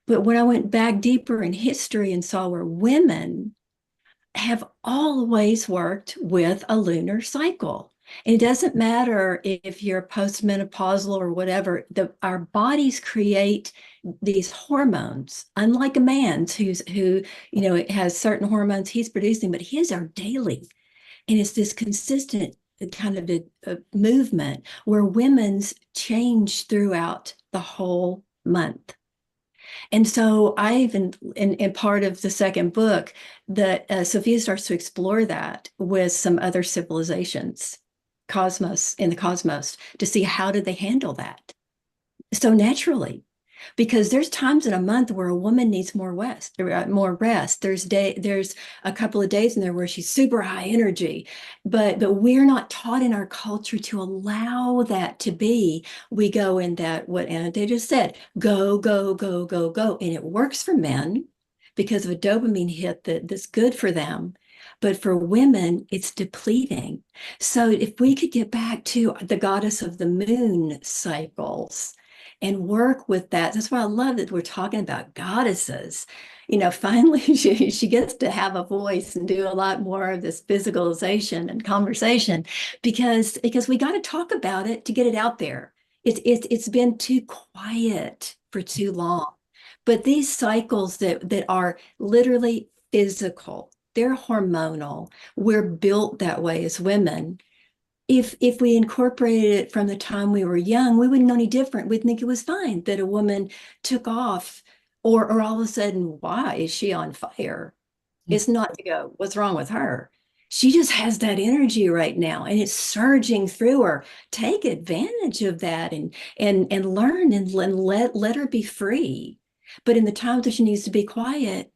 But when I went back deeper in history and saw where women have always worked with a lunar cycle. And it doesn't matter if you're postmenopausal or whatever, our bodies create these hormones, unlike a man's who it has certain hormones he's producing, but his are daily. And it's this consistent kind of a movement where women's change throughout the whole month. And so I even, in part of the second book, that Sophia starts to explore that with some other civilizations, in the cosmos, to see how did they handle that so naturally. Because there's times in a month where a woman needs more rest. There's a couple of days in there where she's super high energy, but we're not taught in our culture to allow that to be. We go in that, what Anna just said, go, go, go, go, go. And it works for men because of a dopamine hit that's good for them. But for women, it's depleting. So if we could get back to the goddess of the moon cycles, and work with that. That's why I love that we're talking about goddesses. Finally, she gets to have a voice and do a lot more of this physicalization and conversation because we got to talk about it to get it out there. It's been too quiet for too long. But these cycles that are literally physical, they're hormonal. We're built that way as women. If we incorporated it from the time we were young, we wouldn't know any different. We'd think it was fine that a woman took off or all of a sudden, why is she on fire? It's not to go, what's wrong with her? She just has that energy right now and it's surging through her. Take advantage of that and learn and let her be free. But in the times that she needs to be quiet,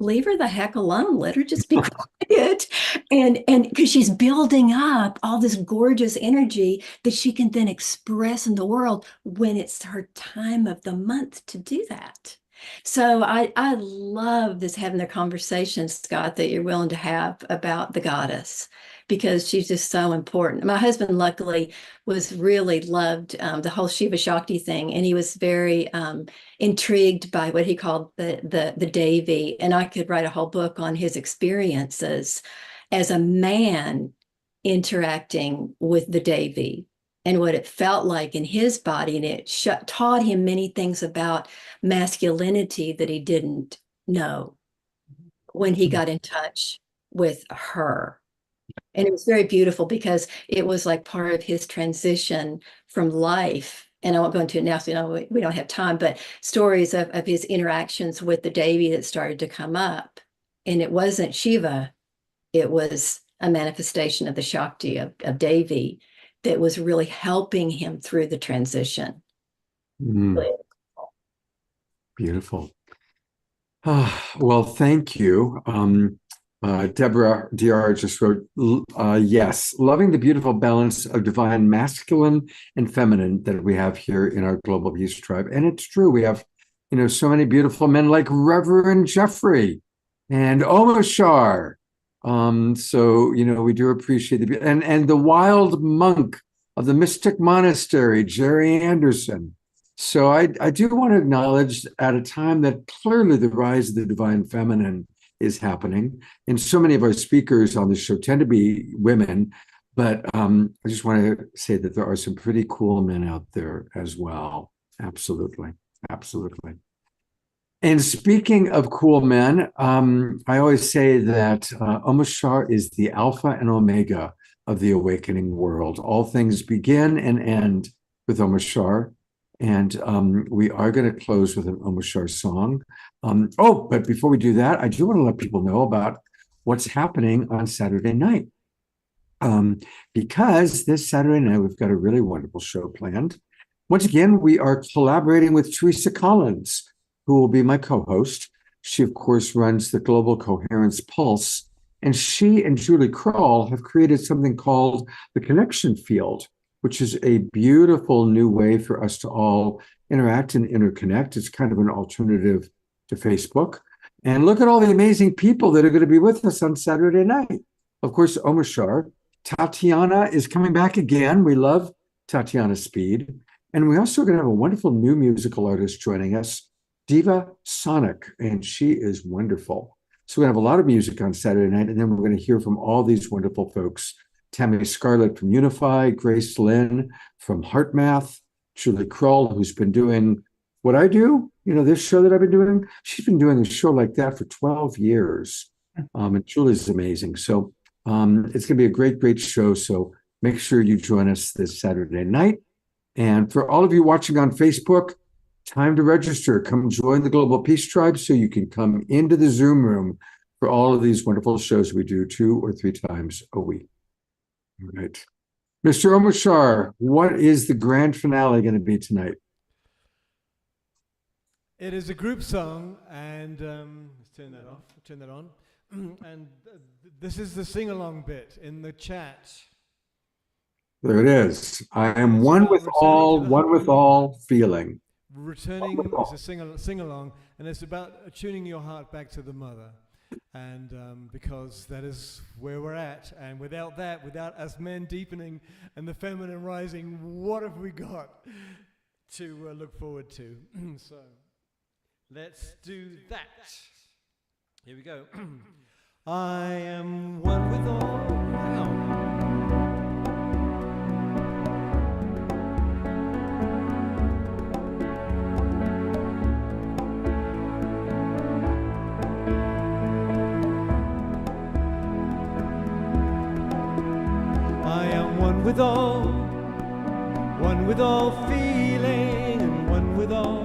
leave her the heck alone. Let her just be quiet. And because she's building up all this gorgeous energy that she can then express in the world when it's her time of the month to do that. So I love this having the conversation, Scott, that you're willing to have about the goddess because she's just so important. My husband, luckily, was really loved the whole Shiva Shakti thing, and he was very intrigued by what he called the Devi. And I could write a whole book on his experiences as a man interacting with the Devi and what it felt like in his body. And it taught him many things about masculinity that he didn't know when he got in touch with her. And it was very beautiful because it was like part of his transition from life. And I won't go into it now, so you know, we don't have time, but stories of his interactions with the Devi that started to come up. And it wasn't Shiva, it was a manifestation of the Shakti of Devi that was really helping him through the transition. Mm. Beautiful. Well, thank you. Deborah DR just wrote, yes, loving the beautiful balance of divine masculine and feminine that we have here in our Global Peace Tribe. And it's true, we have, you know, so many beautiful men like Reverend Jeffrey and Omashar. So, you know, we do appreciate and the wild monk of the Mystic Monastery, Jerry Anderson. So I do want to acknowledge at a time that clearly the rise of the divine feminine is happening. And so many of our speakers on the show tend to be women, but I just want to say that there are some pretty cool men out there as well. Absolutely. Absolutely. And speaking of cool men, I always say that Omashar is the alpha and omega of the awakening world. All things begin and end with Omashar. And we are going to close with an Omashar song. But before we do that, I do want to let people know about what's happening on Saturday night. Because this Saturday night, we've got a really wonderful show planned. Once again, we are collaborating with Teresa Collins, who will be my co-host. She, of course, runs the Global Coherence Pulse, and she and Julie Kroll have created something called the Connection Field, which is a beautiful new way for us to all interact and interconnect. It's kind of an alternative to Facebook. And look at all the amazing people that are going to be with us on Saturday night. Of course, Omashar. Tatiana is coming back again. We love Tatiana Speed. And we also are going to have a wonderful new musical artist joining us, Diva Sonic, and she is wonderful. So we're going to have a lot of music on Saturday night, and then we're going to hear from all these wonderful folks. Tammy Scarlett from Unify, Grace Lynn from HeartMath, Julie Kroll, who's been doing what I do, you know, this show that I've been doing. She's been doing a show like that for 12 years. And Julie's amazing. So it's going to be a great, great show. So make sure you join us this Saturday night. And for all of you watching on Facebook, time to register. Come join the Global Peace Tribe so you can come into the Zoom room for all of these wonderful shows we do 2 or 3 times a week. All right. Mr. Omashar, what is the grand finale going to be tonight? It is a group song, and let's turn that off, turn that on. And this is the sing-along bit in the chat. There it is. I am one with all feeling. Returning is a sing-along, and it's about tuning your heart back to the mother. And because that is where we're at. And without that, without us men deepening and the feminine rising, what have we got to look forward to? So let's do that. Here we go. I am one with all. Wow. With all, one with all feeling, and one with all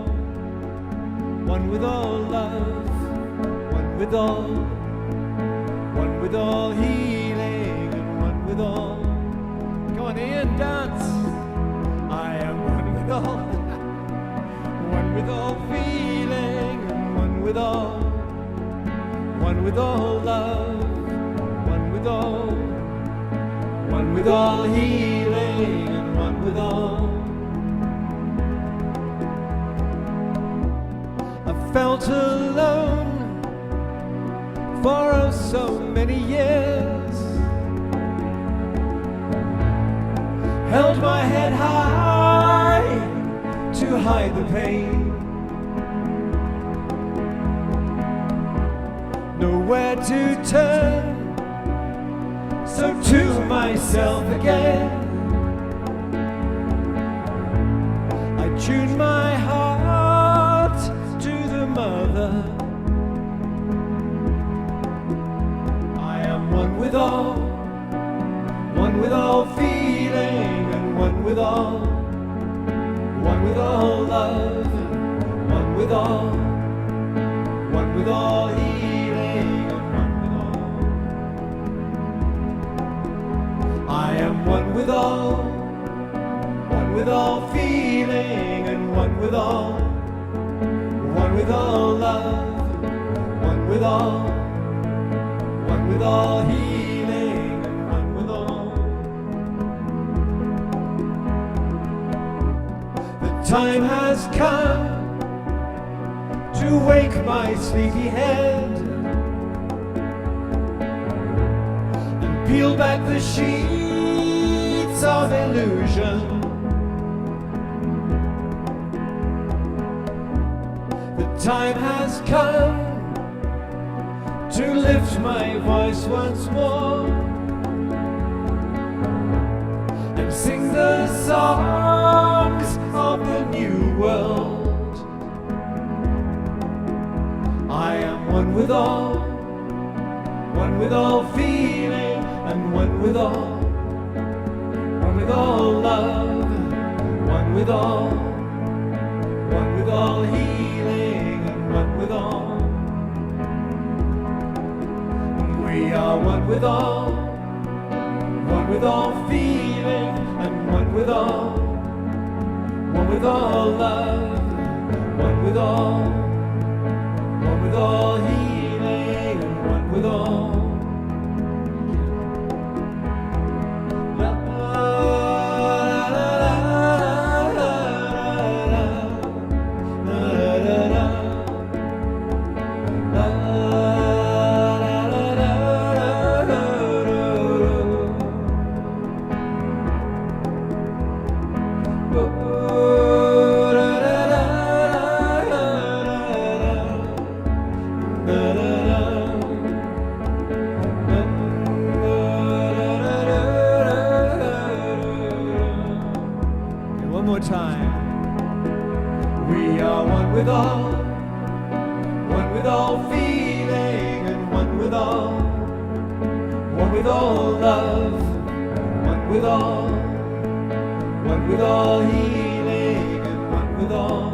love, one with all healing, and one with all. Come on, Ian, dance. I am one with all, one with all feeling, and one with all love, one with all. One with all healing and one with all. A felt alone for oh so many years, held my head high to hide the pain, nowhere to turn, so to myself again I tuned my heart to the mother. I am one with all feeling, and one with all love, one with all healing, and one with all. I am one with all feeling, and one with all love, one with all healing, and one with all. The time has come to wake my sleepy head and peel back the sheets of illusion. The time has come to lift my voice once more and sing the songs of the new world. I am one with all feeling, and one with all love, one with all healing, and one with all. We are one with all feeling, and one with all love, one with all healing, and one with all. La, la, la, la, la, la, la. One more time. We are one with all feeling, and one with all love, one with all healing, and one with all.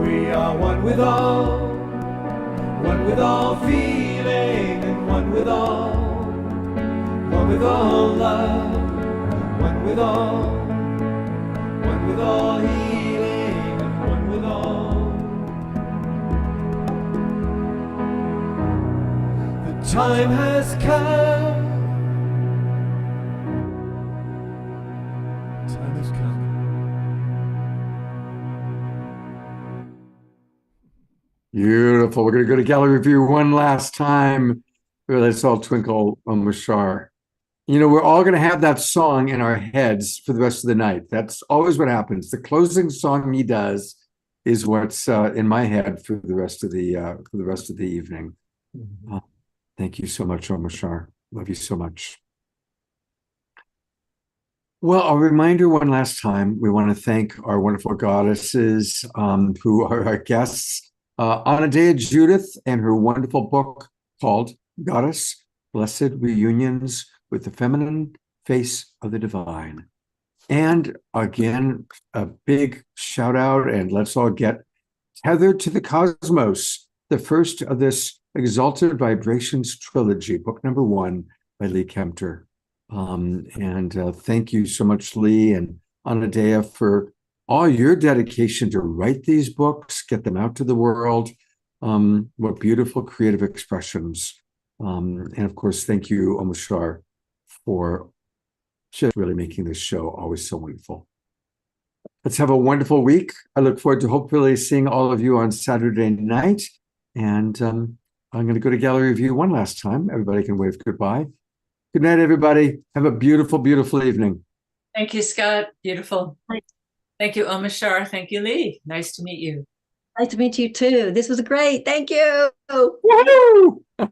We are one with all feeling, and one with all love, one with all healing, and one with all. The time has come. The time has come. Beautiful. We're going to go to gallery view one last time. Let's all twinkle on Mashar. You know, we're all going to have that song in our heads for the rest of the night. That's always what happens. The closing song he does is what's in my head for the rest of the evening. Mm-hmm. Thank you so much, Mashar. Love you so much. Well, a reminder one last time, we want to thank our wonderful goddesses who are our guests, Anadea Judith and her wonderful book called Goddess, Blessed Reunions with the Feminine Face of the Divine. And again, a big shout out, and let's all get Tethered to the Cosmos, the first of this Exalted Vibrations trilogy, book number 1 by Lee Kempter. Thank you so much, Lee and Anadea, for all your dedication to write these books, get them out to the world. What beautiful creative expressions. And of course, thank you, Mashar, for just really making this show always so wonderful. Let's have a wonderful week. I look forward to hopefully seeing all of you on Saturday night. And I'm going to go to Gallery View one last time. Everybody can wave goodbye. Good night, everybody. Have a beautiful, beautiful evening. Thank you, Scott. Beautiful. Thank you, Omashar. Thank you, Lee. Nice to meet you. Nice to meet you too. This was great. Thank you. Woohoo!